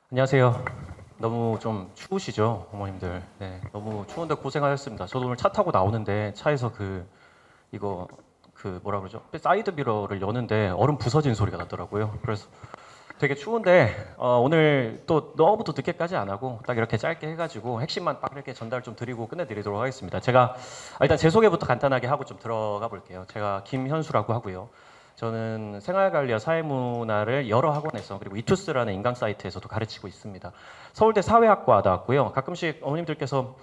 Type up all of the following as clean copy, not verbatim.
안녕하세요. 너무 좀 추우시죠, 어머님들. 네, 너무 추운데 고생하셨습니다. 저도 오늘 차 타고 나오는데 차에서 이거 뭐라 그러죠? 사이드 미러를 여는데 얼음 부서지는 소리가 나더라고요. 그래서 되게 추운데 오늘 또 너무 또 늦게까지 안 하고 딱 이렇게 짧게 해가지고 핵심만 딱 이렇게 전달 좀 드리고 끝내드리도록 하겠습니다. 제가 일단 제 소개부터 간단하게 하고 좀 들어가 볼게요. 제가 김현수라고 하고요. 저는 생활관리와 사회문화를 여러 학원에서 그리고 이투스라는 인강 사이트에서도 가르치고 있습니다. 서울대 사회학과 나왔고요. 가끔씩 어머님들께서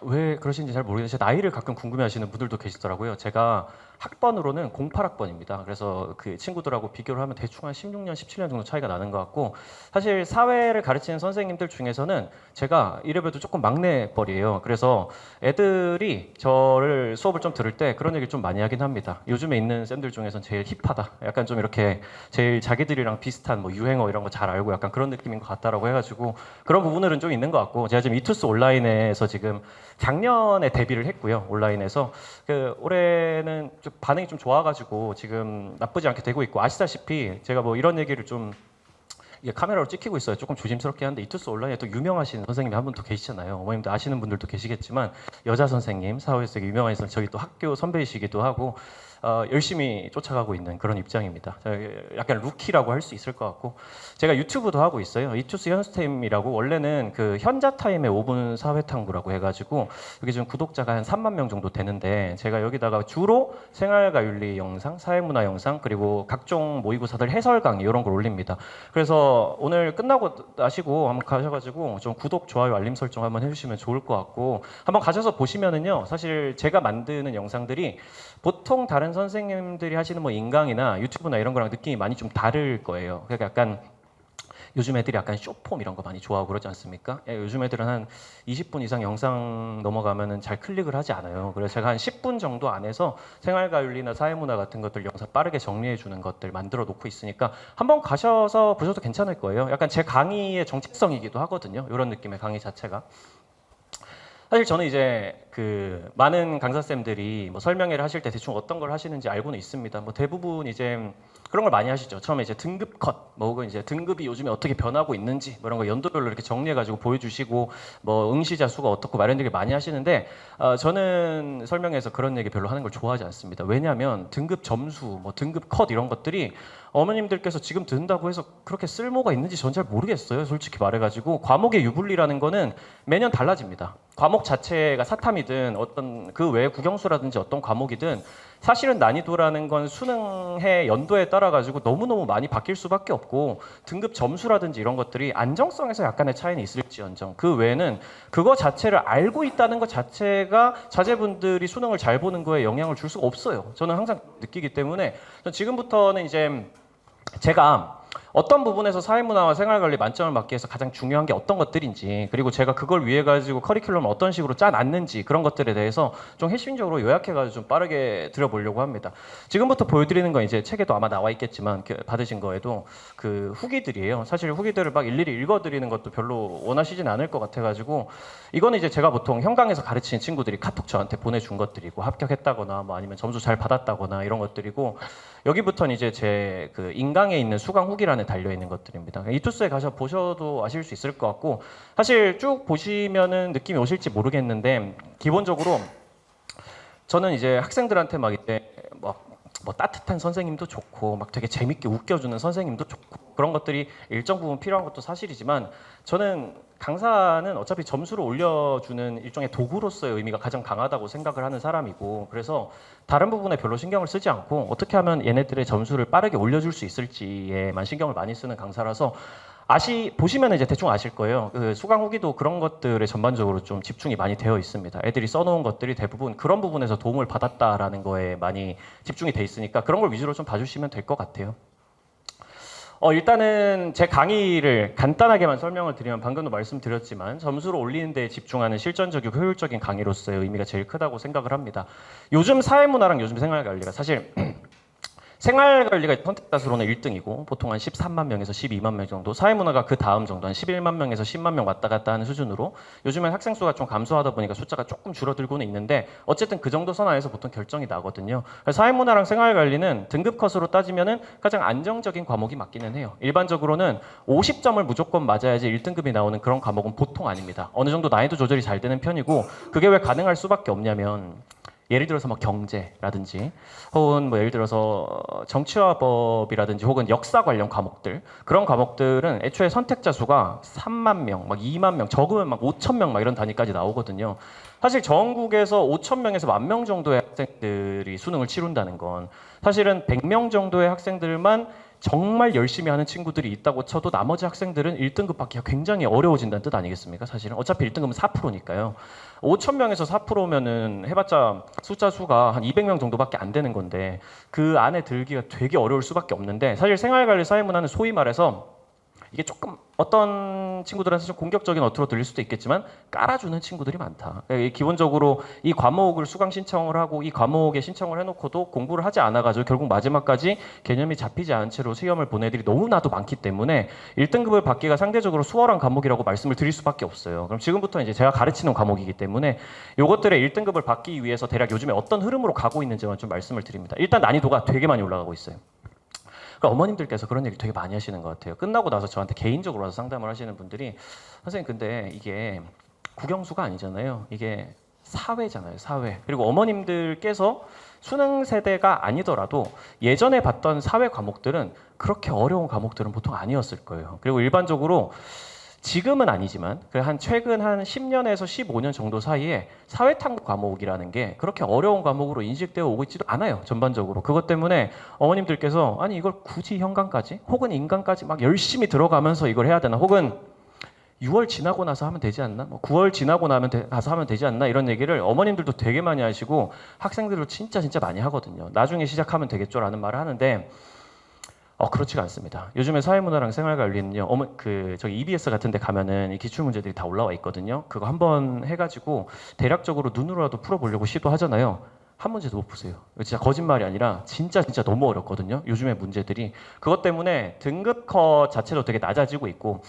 왜 그러시는지 잘 모르겠는데 제 나이를 가끔 궁금해하시는 분들도 계시더라고요. 제가 학번으로는 08학번입니다. 그래서 그 친구들하고 비교를 하면 대충 한 16년, 17년 정도 차이가 나는 것 같고 사실 사회를 가르치는 선생님들 중에서는 제가 이래봬도 조금 막내뻘이에요. 그래서 애들이 저를 수업을 좀 들을 때 그런 얘기 좀 많이 하긴 합니다. 요즘에 있는 쌤들 중에선 제일 힙하다. 약간 좀 이렇게 제일 자기들이랑 비슷한 뭐 유행어 이런 거 잘 알고 약간 그런 느낌인 것 같다라고 해가지고 그런 부분들은 좀 있는 것 같고 제가 지금 이투스 온라인에서 지금 작년에 데뷔를 했고요. 온라인에서 올해는 좀 반응이 좀 좋아가지고 지금 나쁘지 않게 되고 있고 아시다시피 제가 뭐 이런 얘기를 좀 이게 카메라로 찍히고 있어요. 조금 조심스럽게 하는데 이투스 온라인에 또 유명하신 선생님이 한 분 또 계시잖아요. 어머님도 아시는 분들도 계시겠지만 여자 선생님 사회에서 되게 유명하신 저희 또 학교 선배이시기도 하고 열심히 쫓아가고 있는 그런 입장입니다. 약간 루키라고 할 수 있을 것 같고 제가 유튜브도 하고 있어요. 이투스 현스템이라고 원래는 그 현자타임의 5분 사회탐구라고 해가지고 여기 지금 구독자가 한 3만 명 정도 되는데 제가 여기다가 주로 생활과윤리 영상, 사회문화 영상 그리고 각종 모의고사들 해설 강의 이런 걸 올립니다. 그래서 오늘 끝나고 나시고 한번 가셔가지고 좀 구독, 좋아요, 알림 설정 한번 해주시면 좋을 것 같고 한번 가셔서 보시면은요 사실 제가 만드는 영상들이 보통 다른 선생님들이 하시는 뭐 인강이나 유튜브나 이런 거랑 느낌이 많이 좀 다를 거예요. 그러니까 약간 요즘 애들이 약간 쇼폼 이런 거 많이 좋아하고 그러지 않습니까? 요즘 애들은 한 20분 이상 영상 넘어가면은 잘 클릭을 하지 않아요. 그래서 제가 한 10분 정도 안에서 생활과윤리나 사회문화 같은 것들 영상 빠르게 정리해 주는 것들 만들어 놓고 있으니까 한번 가셔서 보셔도 괜찮을 거예요. 약간 제 강의의 정체성이기도 하거든요. 이런 느낌의 강의 자체가. 사실 저는 이제 많은 강사쌤들이 뭐 설명회를 하실 때 대충 어떤 걸 하시는지 알고는 있습니다. 뭐 대부분 이제 그런 걸 많이 하시죠. 처음에 이제 등급 컷, 뭐 혹은 이제 등급이 요즘에 어떻게 변하고 있는지 뭐 이런 거 연도별로 이렇게 정리해가지고 보여주시고 뭐 응시자 수가 어떻고 막 이런 얘기 많이 하시는데 저는 설명회에서 그런 얘기 별로 하는 걸 좋아하지 않습니다. 왜냐하면 등급 점수, 뭐 등급 컷 이런 것들이 어머님들께서 지금 듣는다고 해서 그렇게 쓸모가 있는지 전 잘 모르겠어요. 솔직히 말해가지고 과목의 유불리라는 거는 매년 달라집니다. 과목 자체가 사탐이든 어떤 그 외에 국영수라든지 어떤 과목이든 사실은 난이도라는 건 수능해 연도에 따라 가지고 너무너무 많이 바뀔 수밖에 없고 등급 점수라든지 이런 것들이 안정성에서 약간의 차이는 있을지언정 그 외에는 그거 자체를 알고 있다는 것 자체가 자제분들이 수능을 잘 보는 거에 영향을 줄 수가 없어요. 저는 항상 느끼기 때문에 지금부터는 이제 제가 어떤 부분에서 사회문화와 생활관리 만점을 받기 위해서 가장 중요한 게 어떤 것들인지 그리고 제가 그걸 위해 가지고 커리큘럼을 어떤 식으로 짜놨는지 그런 것들에 대해서 좀 핵심적으로 요약해가지고 좀 빠르게 드려보려고 합니다. 지금부터 보여드리는 건 이제 책에도 아마 나와 있겠지만 받으신 거에도 그 후기들이에요. 사실 후기들을 막 일일이 읽어드리는 것도 별로 원하시진 않을 것 같아가지고 이거는 이제 제가 보통 현강에서 가르치는 친구들이 카톡 저한테 보내준 것들이고 합격했다거나 뭐 아니면 점수 잘 받았다거나 이런 것들이고 여기부터는 이제 제 그 인강에 있는 수강 후기란에 달려 있는 것들입니다. 이투스에 가서 보셔도 아실 수 있을 것 같고 사실 쭉 보시면은 느낌이 오실지 모르겠는데 기본적으로 저는 이제 학생들한테 막 이제 뭐 따뜻한 선생님도 좋고 막 되게 재밌게 웃겨주는 선생님도 좋고 그런 것들이 일정 부분 필요한 것도 사실이지만 저는 강사는 어차피 점수를 올려주는 일종의 도구로서의 의미가 가장 강하다고 생각을 하는 사람이고 그래서 다른 부분에 별로 신경을 쓰지 않고 어떻게 하면 얘네들의 점수를 빠르게 올려줄 수 있을지에만 신경을 많이 쓰는 강사라서 보시면 이제 대충 아실 거예요. 그 수강 후기도 그런 것들에 전반적으로 좀 집중이 많이 되어 있습니다. 애들이 써놓은 것들이 대부분 그런 부분에서 도움을 받았다라는 거에 많이 집중이 돼 있으니까 그런 걸 위주로 좀 봐주시면 될 것 같아요. 일단은 제 강의를 간단하게만 설명을 드리면 방금도 말씀드렸지만 점수를 올리는 데 집중하는 실전적이고 효율적인 강의로서의 의미가 제일 크다고 생각을 합니다. 요즘 사회문화랑 요즘 생활관리가 사실 생활관리가 선택자 수로는 1등이고 보통 한 13만 명에서 12만 명 정도, 사회문화가 그 다음 정도 한 11만 명에서 10만 명 왔다 갔다 하는 수준으로 요즘엔 학생 수가 좀 감소하다 보니까 숫자가 조금 줄어들고는 있는데 어쨌든 그 정도 선에서 보통 결정이 나거든요. 사회문화랑 생활관리는 등급 컷으로 따지면은 가장 안정적인 과목이 맞기는 해요. 일반적으로는 50점을 무조건 맞아야지 1등급이 나오는 그런 과목은 보통 아닙니다. 어느 정도 난이도 조절이 잘 되는 편이고 그게 왜 가능할 수밖에 없냐면 예를 들어서 뭐 경제라든지 혹은 뭐 예를 들어서 정치화법이라든지 혹은 역사 관련 과목들, 그런 과목들은 애초에 선택자 수가 3만 명, 막 2만 명, 적으면 막 5천 명 막 이런 단위까지 나오거든요. 사실 전국에서 5천 명에서 1만 명 정도의 학생들이 수능을 치룬다는 건 사실은 100명 정도의 학생들만 정말 열심히 하는 친구들이 있다고 쳐도 나머지 학생들은 1등급 받기가 굉장히 어려워진다는 뜻 아니겠습니까? 사실은 어차피 1등급은 4%니까요. 5천 명에서 4%면은 해봤자 숫자 수가 한 200명 정도밖에 안 되는 건데 그 안에 들기가 되게 어려울 수밖에 없는데, 사실 생활관리 사회문화는 소위 말해서 이게 조금 어떤 친구들한테 좀 공격적인 어투로 들릴 수도 있겠지만 깔아주는 친구들이 많다. 기본적으로 이 과목을 수강 신청을 하고 이 과목에 신청을 해놓고도 공부를 하지 않아가지고 결국 마지막까지 개념이 잡히지 않은 채로 시험을 본 애들이 너무나도 많기 때문에 1등급을 받기가 상대적으로 수월한 과목이라고 말씀을 드릴 수밖에 없어요. 그럼 지금부터 이제 제가 가르치는 과목이기 때문에 이것들의 1등급을 받기 위해서 대략 요즘에 어떤 흐름으로 가고 있는지만 좀 말씀을 드립니다. 일단 난이도가 되게 많이 올라가고 있어요. 그러니까 어머님들께서 그런 얘기 되게 많이 하시는 것 같아요. 끝나고 나서 저한테 개인적으로 와서 상담을 하시는 분들이 선생님 근데 이게 국영수가 아니잖아요. 이게 사회잖아요. 사회. 그리고 어머님들께서 수능 세대가 아니더라도 예전에 봤던 사회 과목들은 그렇게 어려운 과목들은 보통 아니었을 거예요. 그리고 일반적으로 지금은 아니지만 한 최근 한 10년에서 15년 정도 사이에 사회탐구 과목이라는 게 그렇게 어려운 과목으로 인식되어 오고 있지도 않아요. 전반적으로. 그것 때문에 어머님들께서 아니 이걸 굳이 현강까지 혹은 인강까지 막 열심히 들어가면서 이걸 해야 되나, 혹은 6월 지나고 나서 하면 되지 않나, 뭐 9월 지나고 나면 가서 하면 되지 않나, 이런 얘기를 어머님들도 되게 많이 하시고 학생들도 진짜 많이 하거든요. 나중에 시작하면 되겠죠라는 말을 하는데 그렇지가 않습니다. 요즘에 사회문화랑 생활관리는요, 저기 EBS 같은 데 가면은 이 기출문제들이 다 올라와 있거든요. 그거 한번 해가지고 대략적으로 눈으로라도 풀어보려고 시도하잖아요. 한 문제도 못 푸세요. 진짜 거짓말이 아니라 진짜 너무 어렵거든요. 요즘의 문제들이. 그것 때문에 등급 컷 자체도 되게 낮아지고 있고,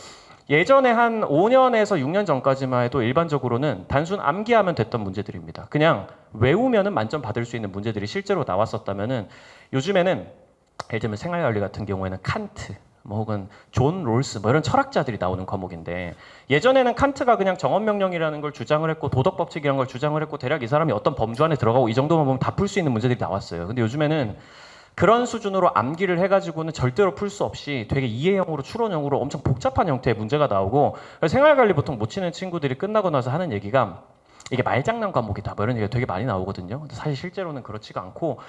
예전에 한 5년에서 6년 전까지만 해도 일반적으로는 단순 암기하면 됐던 문제들입니다. 그냥 외우면은 만점 받을 수 있는 문제들이 실제로 나왔었다면은 요즘에는 예를 들면 생활관리 같은 경우에는 칸트, 뭐 혹은 존 롤스 뭐 이런 철학자들이 나오는 과목인데, 예전에는 칸트가 그냥 정언명령이라는 걸 주장을 했고 도덕법칙이라는 걸 주장을 했고 대략 이 사람이 어떤 범주 안에 들어가고 이 정도만 보면 다 풀 수 있는 문제들이 나왔어요. 근데 요즘에는 그런 수준으로 암기를 해가지고는 절대로 풀 수 없이 되게 이해형으로 추론형으로 엄청 복잡한 형태의 문제가 나오고, 생활관리 보통 못 치는 친구들이 끝나고 나서 하는 얘기가 이게 말장난 과목이다 뭐 이런 얘기가 되게 많이 나오거든요. 근데 사실 실제로는 그렇지가 않고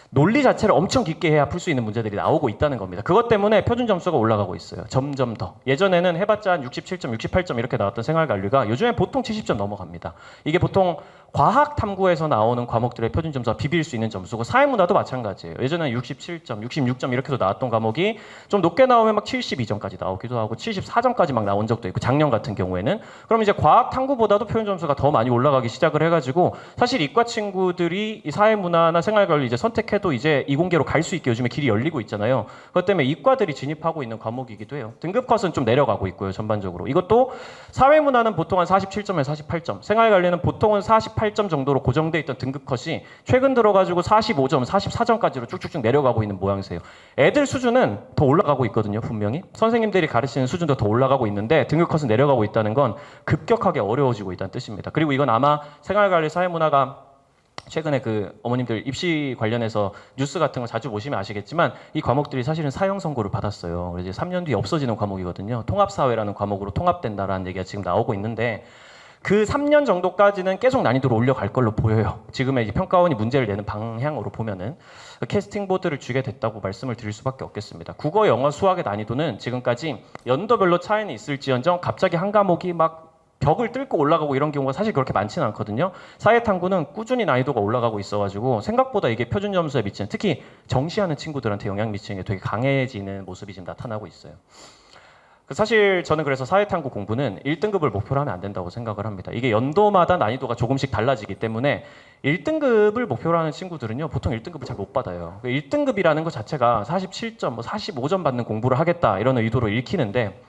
논리 자체를 엄청 깊게 해야 풀 수 있는 문제들이 나오고 있다는 겁니다. 그것 때문에 표준 점수가 올라가고 있어요. 점점 더. 예전에는 해봤자 한 67점, 68점 이렇게 나왔던 생활관리가 요즘에 보통 70점 넘어갑니다. 이게 보통 과학 탐구에서 나오는 과목들의 표준 점수와 비빌 수 있는 점수고, 사회문화도 마찬가지예요. 예전에는 67점, 66점 이렇게도 나왔던 과목이 좀 높게 나오면 막 72점까지 나오기도 하고 74점까지 막 나온 적도 있고, 작년 같은 경우에는. 그럼 이제 과학 탐구보다도 표준 점수가 더 많이 올라가기 시작을 해가지고 사실 이과 친구들이 이 사회문화나 생활관리 이제 선택해도 이제 이공계로 갈 수 있게 요즘에 길이 열리고 있잖아요. 그것 때문에 이과들이 진입하고 있는 과목이기도 해요. 등급 컷은 좀 내려가고 있고요. 전반적으로. 이것도 사회문화는 보통 한 47점에서 48점, 생활관리는 보통은 48점 정도로 고정돼 있던 등급 컷이 최근 들어가지고 45점, 44점까지로 쭉쭉쭉 내려가고 있는 모양새예요. 애들 수준은 더 올라가고 있거든요. 분명히 선생님들이 가르치는 수준도 더 올라가고 있는데 등급 컷은 내려가고 있다는 건 급격하게 어려워지고 있다는 뜻입니다. 그리고 이건 아마 생활관리 사회문화가 최근에 그 어머님들 입시 관련해서 뉴스 같은 거 자주 보시면 아시겠지만 이 과목들이 사실은 사형 선고를 받았어요. 그래서 이제 3년 뒤에 없어지는 과목이거든요. 통합사회라는 과목으로 통합된다라는 얘기가 지금 나오고 있는데, 그 3년 정도까지는 계속 난이도를 올려갈 걸로 보여요. 지금의 이제 평가원이 문제를 내는 방향으로 보면은 캐스팅 보드를 주게 됐다고 말씀을 드릴 수밖에 없겠습니다. 국어, 영어, 수학의 난이도는 지금까지 연도별로 차이는 있을지언정 갑자기 한 과목이 막 벽을 뚫고 올라가고 이런 경우가 사실 그렇게 많지는 않거든요. 사회탐구는 꾸준히 난이도가 올라가고 있어가지고 생각보다 이게 표준 점수에 미치는, 특히 정시하는 친구들한테 영향 미치는 게 되게 강해지는 모습이 지금 나타나고 있어요. 사실 저는 그래서 사회탐구 공부는 1등급을 목표로 하면 안 된다고 생각을 합니다. 이게 연도마다 난이도가 조금씩 달라지기 때문에 1등급을 목표로 하는 친구들은요, 보통 1등급을 잘 못 받아요. 1등급이라는 것 자체가 47점, 뭐 45점 받는 공부를 하겠다 이런 의도로 읽히는데,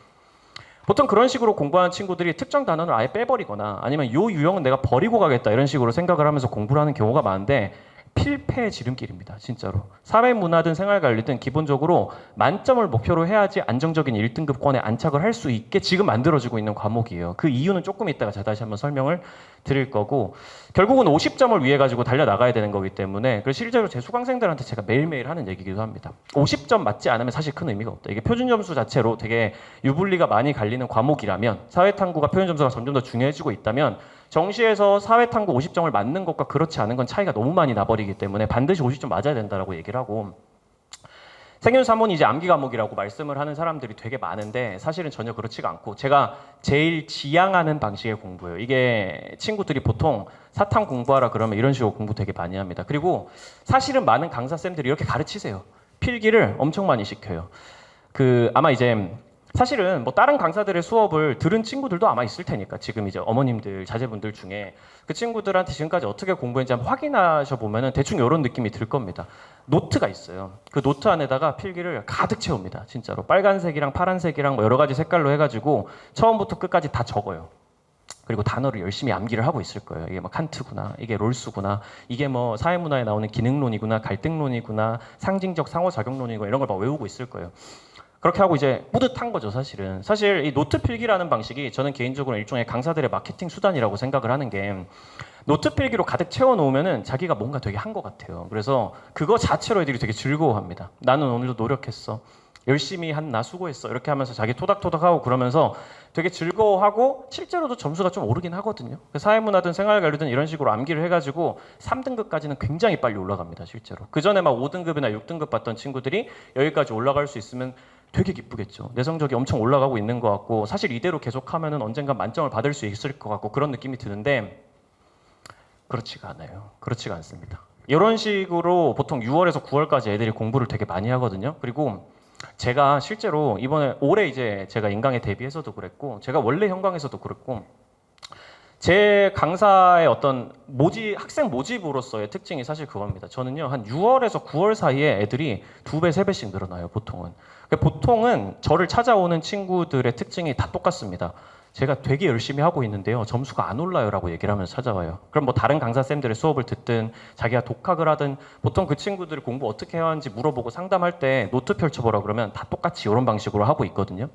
보통 그런 식으로 공부하는 친구들이 특정 단원을 아예 빼버리거나 아니면 요 유형은 내가 버리고 가겠다 이런 식으로 생각을 하면서 공부를 하는 경우가 많은데, 필패의 지름길입니다. 진짜로. 사회문화든 생활관리든 기본적으로 만점을 목표로 해야지 안정적인 1등급권에 안착을 할 수 있게 지금 만들어지고 있는 과목이에요. 그 이유는 조금 이따가 제가 다시 한번 설명을 드릴 거고, 결국은 50점을 위해 가지고 달려나가야 되는 거기 때문에, 그래서 실제로 제 수강생들한테 제가 매일매일 하는 얘기기도 합니다. 50점 맞지 않으면 사실 큰 의미가 없다. 이게 표준 점수 자체로 되게 유불리가 많이 갈리는 과목이라면, 사회탐구가 표준 점수가 점점 더 중요해지고 있다면, 정시에서 사회탐구 50점을 맞는 것과 그렇지 않은 건 차이가 너무 많이 나버리기 때문에 반드시 50점 맞아야 된다라고 얘기를 하고, 생윤3원이 이제 암기 과목이라고 말씀을 하는 사람들이 되게 많은데 사실은 전혀 그렇지가 않고, 제가 제일 지향하는 방식의 공부예요. 이게 친구들이 보통 사탐 공부하라 그러면 이런 식으로 공부 되게 많이 합니다. 그리고 사실은 많은 강사쌤들이 이렇게 가르치세요. 필기를 엄청 많이 시켜요. 아마 이제 사실은 뭐 다른 강사들의 수업을 들은 친구들도 아마 있을 테니까, 지금 이제 어머님들, 자제분들 중에 그 친구들한테 지금까지 어떻게 공부했는지 한번 확인하셔 보면은 대충 이런 느낌이 들 겁니다. 노트가 있어요. 그 노트 안에다가 필기를 가득 채웁니다. 진짜로 빨간색이랑 파란색이랑 뭐 여러 가지 색깔로 해가지고 처음부터 끝까지 다 적어요. 그리고 단어를 열심히 암기를 하고 있을 거예요. 이게 뭐 칸트구나, 이게 롤스구나, 이게 뭐 사회문화에 나오는 기능론이구나, 갈등론이구나, 상징적 상호작용론이구나, 이런 걸 막 외우고 있을 거예요. 그렇게 하고 이제 뿌듯한 거죠, 사실은. 사실 이 노트 필기라는 방식이 저는 개인적으로 일종의 강사들의 마케팅 수단이라고 생각을 하는 게, 노트 필기로 가득 채워놓으면은 자기가 뭔가 되게 한 것 같아요. 그래서 그거 자체로 애들이 되게 즐거워합니다. 나는 오늘도 노력했어. 열심히 한 나 수고했어. 이렇게 하면서 자기 토닥토닥하고 그러면서 되게 즐거워하고, 실제로도 점수가 좀 오르긴 하거든요. 사회문화든 생활관리든 이런 식으로 암기를 해가지고 3등급까지는 굉장히 빨리 올라갑니다, 실제로. 그 전에 막 5등급이나 6등급 받던 친구들이 여기까지 올라갈 수 있으면 되게 기쁘겠죠. 내 성적이 엄청 올라가고 있는 것 같고, 사실 이대로 계속하면은 언젠가 만점을 받을 수 있을 것 같고 그런 느낌이 드는데, 그렇지가 않아요. 그렇지가 않습니다. 이런 식으로 보통 6월에서 9월까지 애들이 공부를 되게 많이 하거든요. 그리고 제가 실제로 이번에 올해 이제 제가 인강에 대비해서도 그랬고, 제가 원래 현강에서도 그랬고, 제 강사의 어떤 학생 모집으로서의 특징이 사실 그겁니다. 저는요, 한 6월에서 9월 사이에 애들이 2배, 3배씩 늘어나요, 보통은. 보통은 저를 찾아오는 친구들의 특징이 다 똑같습니다. 제가 되게 열심히 하고 있는데요, 점수가 안 올라요 라고 얘기를 하면서 찾아와요. 그럼 뭐 다른 강사쌤들의 수업을 듣든 자기가 독학을 하든, 보통 그 친구들이 공부 어떻게 해야 하는지 물어보고 상담할 때 노트 펼쳐보라 그러면 다 똑같이 이런 방식으로 하고 있거든요.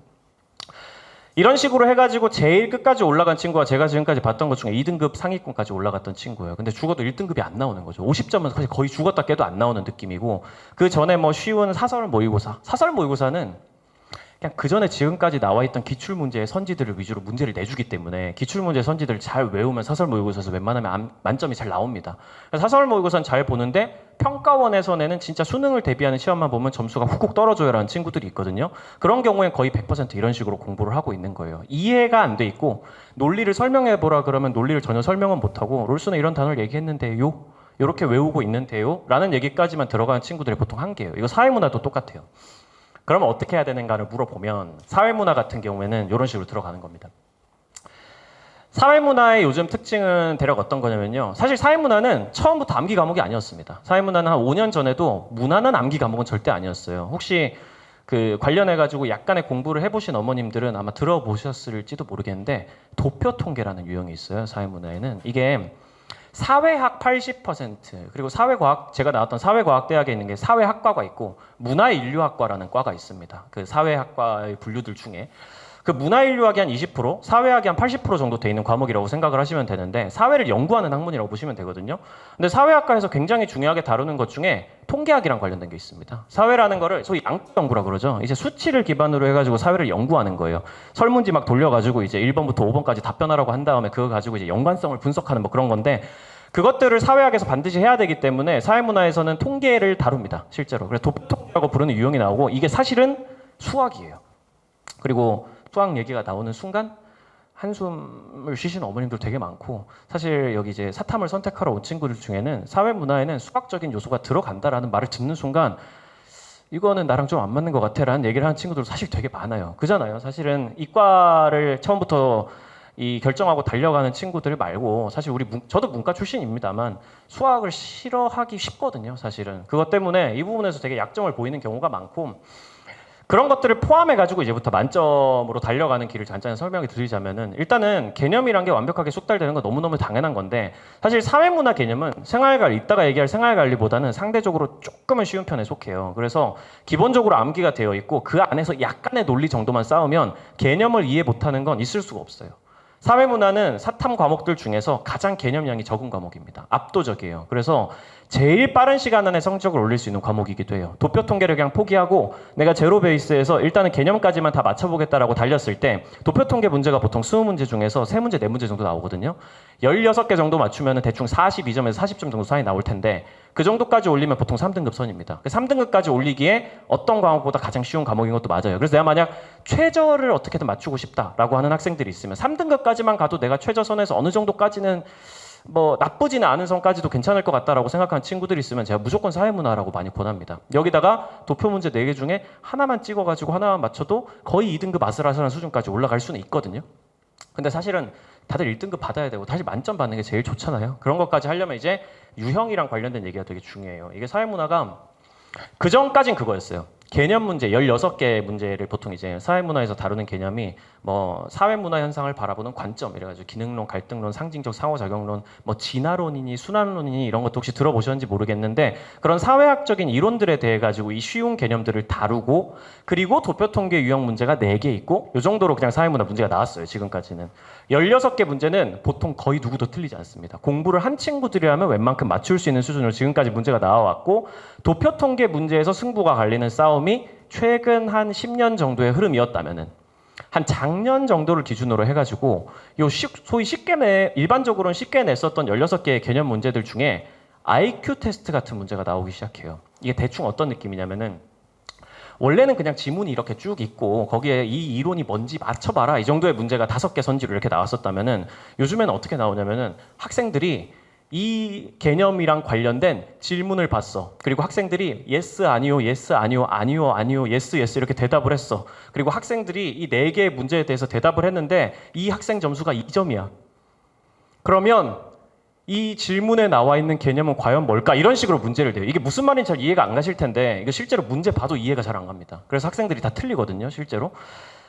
이런 식으로 해가지고 제일 끝까지 올라간 친구가 제가 지금까지 봤던 것 중에 2등급 상위권까지 올라갔던 친구예요. 근데 죽어도 1등급이 안 나오는 거죠. 50점은 사실 거의 죽었다 깨도 안 나오는 느낌이고, 그 전에 뭐 쉬운 사설 모의고사는 그냥 그 전에 지금까지 나와 있던 기출 문제의 선지들을 위주로 문제를 내주기 때문에, 기출 문제 선지들을 잘 외우면 사설 모의고사에서 웬만하면 만점이 잘 나옵니다. 사설 모의고사는 잘 보는데 평가원에서 내는 진짜 수능을 대비하는 시험만 보면 점수가 훅훅 떨어져요라는 친구들이 있거든요. 그런 경우엔 거의 100% 이런 식으로 공부를 하고 있는 거예요. 이해가 안 돼 있고 논리를 설명해 보라 그러면 논리를 전혀 설명은 못하고, 롤스는 이런 단어를 얘기했는데요, 이렇게 외우고 있는데요 라는 얘기까지만 들어가는 친구들이 보통 한계예요. 이거 사회문화도 똑같아요. 그러면 어떻게 해야 되는가를 물어보면, 사회문화 같은 경우에는 이런 식으로 들어가는 겁니다. 사회문화의 요즘 특징은 대략 어떤 거냐면요, 사실 사회문화는 처음부터 암기 과목이 아니었습니다. 사회문화는 한 5년 전에도 문화는 암기 과목은 절대 아니었어요. 혹시 그 관련해가지고 약간의 공부를 해보신 어머님들은 아마 들어보셨을지도 모르겠는데, 도표 통계라는 유형이 있어요, 사회문화에는. 이게 사회학 80%, 그리고 사회과학, 제가 나왔던 사회과학대학에 있는 게 사회학과가 있고 문화인류학과라는 과가 있습니다. 그 사회학과의 분류들 중에 그 문화인류학이 한 20%, 사회학이 한 80% 정도 돼 있는 과목이라고 생각을 하시면 되는데, 사회를 연구하는 학문이라고 보시면 되거든요. 근데 사회학과에서 굉장히 중요하게 다루는 것 중에 통계학이랑 관련된 게 있습니다. 사회라는 거를 소위 양적 연구라 그러죠. 이제 수치를 기반으로 해가지고 사회를 연구하는 거예요. 설문지 막 돌려가지고 이제 1번부터 5번까지 답변하라고 한 다음에 그거 가지고 이제 연관성을 분석하는 뭐 그런 건데, 그것들을 사회학에서 반드시 해야 되기 때문에 사회문화에서는 통계를 다룹니다, 실제로. 그래서 도표통계라고 부르는 유형이 나오고, 이게 사실은 수학이에요. 그리고 수학 얘기가 나오는 순간 한숨을 쉬시는 어머님들 되게 많고, 사실 여기 이제 사탐을 선택하러 온 친구들 중에는 사회문화에는 수학적인 요소가 들어간다라는 말을 듣는 순간 이거는 나랑 좀 안 맞는 것 같아 라는 얘기를 하는 친구들 사실 되게 많아요. 그잖아요. 사실은 이과를 처음부터 이 결정하고 달려가는 친구들 말고 사실 저도 문과 출신입니다만 수학을 싫어하기 쉽거든요. 사실은 그것 때문에 이 부분에서 되게 약점을 보이는 경우가 많고, 그런 것들을 포함해가지고 이제부터 만점으로 달려가는 길을 간단히 설명해 드리자면은, 일단은 개념이란 게 완벽하게 숙달되는 건 너무너무 당연한 건데, 사실 사회문화 개념은 이따가 얘기할 생활관리보다는 상대적으로 조금은 쉬운 편에 속해요. 그래서 기본적으로 암기가 되어 있고 그 안에서 약간의 논리 정도만 쌓으면 개념을 이해 못하는 건 있을 수가 없어요. 사회문화는 사탐 과목들 중에서 가장 개념량이 적은 과목입니다. 압도적이에요. 그래서 제일 빠른 시간 안에 성적을 올릴 수 있는 과목이기도 해요. 도표 통계를 그냥 포기하고 내가 제로 베이스에서 일단은 개념까지만 다 맞춰보겠다라고 달렸을 때 도표 통계 문제가 보통 20문제 중에서 3문제, 4문제 정도 나오거든요. 16개 정도 맞추면 대충 42점에서 40점 정도 사이 나올 텐데 그 정도까지 올리면 보통 3등급 선입니다. 3등급까지 올리기에 어떤 과목보다 가장 쉬운 과목인 것도 맞아요. 그래서 내가 만약 최저를 어떻게든 맞추고 싶다라고 하는 학생들이 있으면 3등급까지만 가도 내가 최저선에서 어느 정도까지는 뭐 나쁘지는 않은 선까지도 괜찮을 것 같다라고 생각하는 친구들이 있으면 제가 무조건 사회문화라고 많이 권합니다. 여기다가 도표 문제 4개 중에 하나만 찍어가지고 하나만 맞춰도 거의 2등급 아슬아슬한 수준까지 올라갈 수는 있거든요. 근데 사실은 다들 1등급 받아야 되고 다시 만점 받는 게 제일 좋잖아요. 그런 것까지 하려면 이제 유형이랑 관련된 얘기가 되게 중요해요. 이게 사회문화가 그전까진 그거였어요. 개념 문제 16개 문제를 보통 이제 사회문화에서 다루는 개념이 뭐 사회문화 현상을 바라보는 관점 이래가지고 기능론, 갈등론, 상징적 상호작용론, 뭐 진화론이니 순환론이니 이런 것도 혹시 들어보셨는지 모르겠는데 그런 사회학적인 이론들에 대해 가지고 이 쉬운 개념들을 다루고 그리고 도표통계 유형 문제가 4개 있고 이 정도로 그냥 사회문화 문제가 나왔어요. 지금까지는. 16개 문제는 보통 거의 누구도 틀리지 않습니다. 공부를 한 친구들이라면 웬만큼 맞출 수 있는 수준으로 지금까지 문제가 나와왔고 도표통계 문제에서 승부가 갈리는 싸움이 최근 한 10년 정도의 흐름이었다면은 한 작년 정도를 기준으로 해가지고 소위 일반적으로는 쉽게 냈었던 16개의 개념 문제들 중에 IQ 테스트 같은 문제가 나오기 시작해요. 이게 대충 어떤 느낌이냐면은 원래는 그냥 지문이 이렇게 쭉 있고 거기에 이 이론이 뭔지 맞춰봐라 이 정도의 문제가 5개 선지로 이렇게 나왔었다면은 요즘에는 어떻게 나오냐면은 학생들이 이 개념이랑 관련된 질문을 봤어. 그리고 학생들이 yes 아니요, yes 아니요, 아니요, 아니요, yes, yes 이렇게 대답을 했어. 그리고 학생들이 이 4개의 문제에 대해서 대답을 했는데 이 학생 점수가 2점이야. 그러면 이 질문에 나와 있는 개념은 과연 뭘까? 이런 식으로 문제를 내요. 이게 무슨 말인지 잘 이해가 안 가실 텐데 이거 실제로 문제 봐도 이해가 잘 안 갑니다. 그래서 학생들이 다 틀리거든요, 실제로.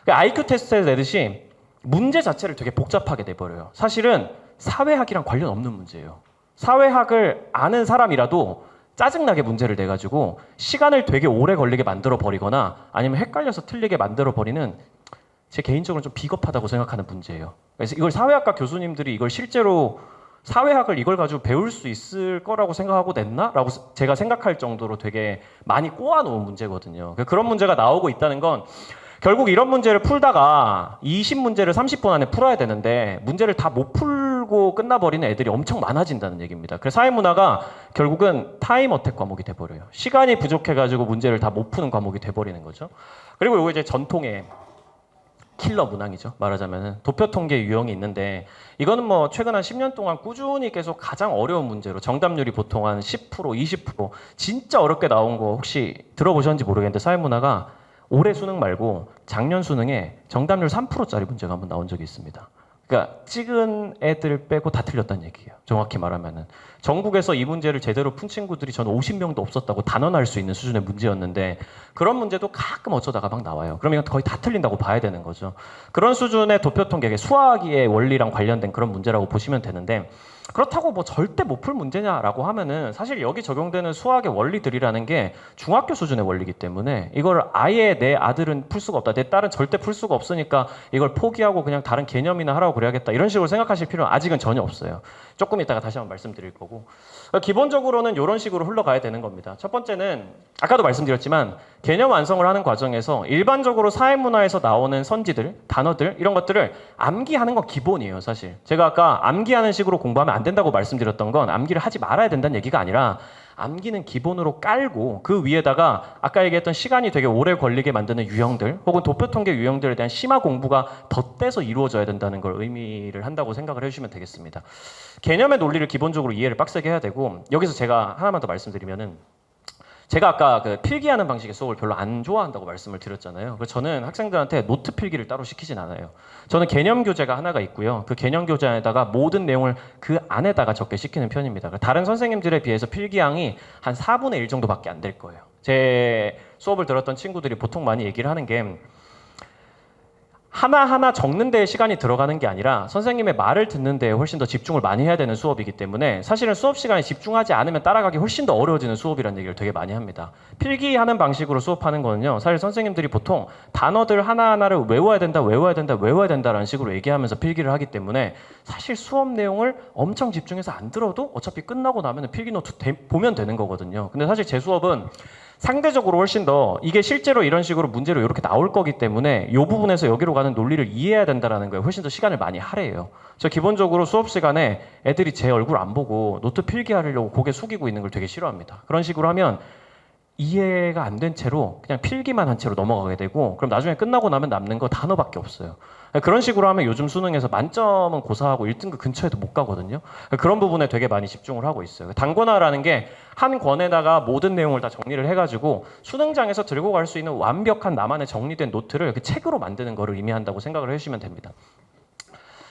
IQ 테스트에 내듯이 문제 자체를 되게 복잡하게 내버려요. 사실은 사회학이랑 관련 없는 문제예요. 사회학을 아는 사람이라도 짜증나게 문제를 내가지고 시간을 되게 오래 걸리게 만들어 버리거나 아니면 헷갈려서 틀리게 만들어 버리는 제 개인적으로 좀 비겁하다고 생각하는 문제예요. 그래서 이걸 사회학과 교수님들이 이걸 실제로 사회학을 이걸 가지고 배울 수 있을 거라고 생각하고 냈나? 라고 제가 생각할 정도로 되게 많이 꼬아놓은 문제거든요. 그런 문제가 나오고 있다는 건 결국 이런 문제를 풀다가 20문제를 30분 안에 풀어야 되는데 문제를 다 못 풀고 끝나버리는 애들이 엄청 많아진다는 얘기입니다. 그래서 사회문화가 결국은 타임 어택 과목이 돼버려요. 시간이 부족해가지고 문제를 다 못 푸는 과목이 돼버리는 거죠. 그리고 이거 이제 전통의 킬러 문항이죠. 말하자면은 도표통계 유형이 있는데 이거는 뭐 최근 한 10년 동안 꾸준히 계속 가장 어려운 문제로 정답률이 보통 한 10%, 20% 진짜 어렵게 나온 거 혹시 들어보셨는지 모르겠는데 사회문화가 올해 수능 말고 작년 수능에 정답률 3%짜리 문제가 한번 나온 적이 있습니다. 그러니까 찍은 애들 빼고 다 틀렸다는 얘기예요. 정확히 말하면은 전국에서 이 문제를 제대로 푼 친구들이 저는 50명도 없었다고 단언할 수 있는 수준의 문제였는데 그런 문제도 가끔 어쩌다가 막 나와요. 그러면 이건 거의 다 틀린다고 봐야 되는 거죠. 그런 수준의 도표통계, 수학의 원리랑 관련된 그런 문제라고 보시면 되는데 그렇다고 뭐 절대 못 풀 문제냐라고 하면은 사실 여기 적용되는 수학의 원리들이라는 게 중학교 수준의 원리이기 때문에 이걸 아예 내 아들은 풀 수가 없다, 내 딸은 절대 풀 수가 없으니까 이걸 포기하고 그냥 다른 개념이나 하라고 그래야겠다 이런 식으로 생각하실 필요는 아직은 전혀 없어요. 조금 이따가 다시 한번 말씀드릴 거고 기본적으로는 이런 식으로 흘러가야 되는 겁니다. 첫 번째는 아까도 말씀드렸지만 개념 완성을 하는 과정에서 일반적으로 사회문화에서 나오는 선지들, 단어들 이런 것들을 암기하는 건 기본이에요. 사실 제가 아까 암기하는 식으로 공부하면 안 된다고 말씀드렸던 건 암기를 하지 말아야 된다는 얘기가 아니라 암기는 기본으로 깔고 그 위에다가 아까 얘기했던 시간이 되게 오래 걸리게 만드는 유형들 혹은 도표통계 유형들에 대한 심화 공부가 덧대서 이루어져야 된다는 걸 의미를 한다고 생각을 해주시면 되겠습니다. 개념의 논리를 기본적으로 이해를 빡세게 해야 되고 여기서 제가 하나만 더 말씀드리면은 제가 아까 그 필기하는 방식의 수업을 별로 안 좋아한다고 말씀을 드렸잖아요. 그래서 저는 학생들한테 노트 필기를 따로 시키진 않아요. 저는 개념 교재가 하나가 있고요. 그 개념 교재에다가 모든 내용을 그 안에다가 적게 시키는 편입니다. 다른 선생님들에 비해서 필기량이 한 4분의 1 정도밖에 안 될 거예요. 제 수업을 들었던 친구들이 보통 많이 얘기를 하는 게 하나하나 적는 데에 시간이 들어가는 게 아니라 선생님의 말을 듣는 데에 훨씬 더 집중을 많이 해야 되는 수업이기 때문에 사실은 수업 시간에 집중하지 않으면 따라가기 훨씬 더 어려워지는 수업이라는 얘기를 되게 많이 합니다. 필기하는 방식으로 수업하는 거는요. 사실 선생님들이 보통 단어들 하나하나를 외워야 된다, 외워야 된다, 외워야 된다라는 식으로 얘기하면서 필기를 하기 때문에 사실 수업 내용을 엄청 집중해서 안 들어도 어차피 끝나고 나면 필기 노트 보면 되는 거거든요. 근데 사실 제 수업은 상대적으로 훨씬 더 이게 실제로 이런 식으로 문제로 이렇게 나올 거기 때문에 이 부분에서 여기로 가는 논리를 이해해야 된다는 거에 훨씬 더 시간을 많이 할애해요. 저 기본적으로 수업 시간에 애들이 제 얼굴 안 보고 노트 필기하려고 고개 숙이고 있는 걸 되게 싫어합니다. 그런 식으로 하면 이해가 안 된 채로 그냥 필기만 한 채로 넘어가게 되고 그럼 나중에 끝나고 나면 남는 거 단어밖에 없어요. 그런 식으로 하면 요즘 수능에서 만점은 고사하고 1등급 근처에도 못 가거든요. 그런 부분에 되게 많이 집중을 하고 있어요. 단권화라는 게 한 권에다가 모든 내용을 다 정리를 해가지고 수능장에서 들고 갈 수 있는 완벽한 나만의 정리된 노트를 그 책으로 만드는 거를 의미한다고 생각을 해주시면 됩니다.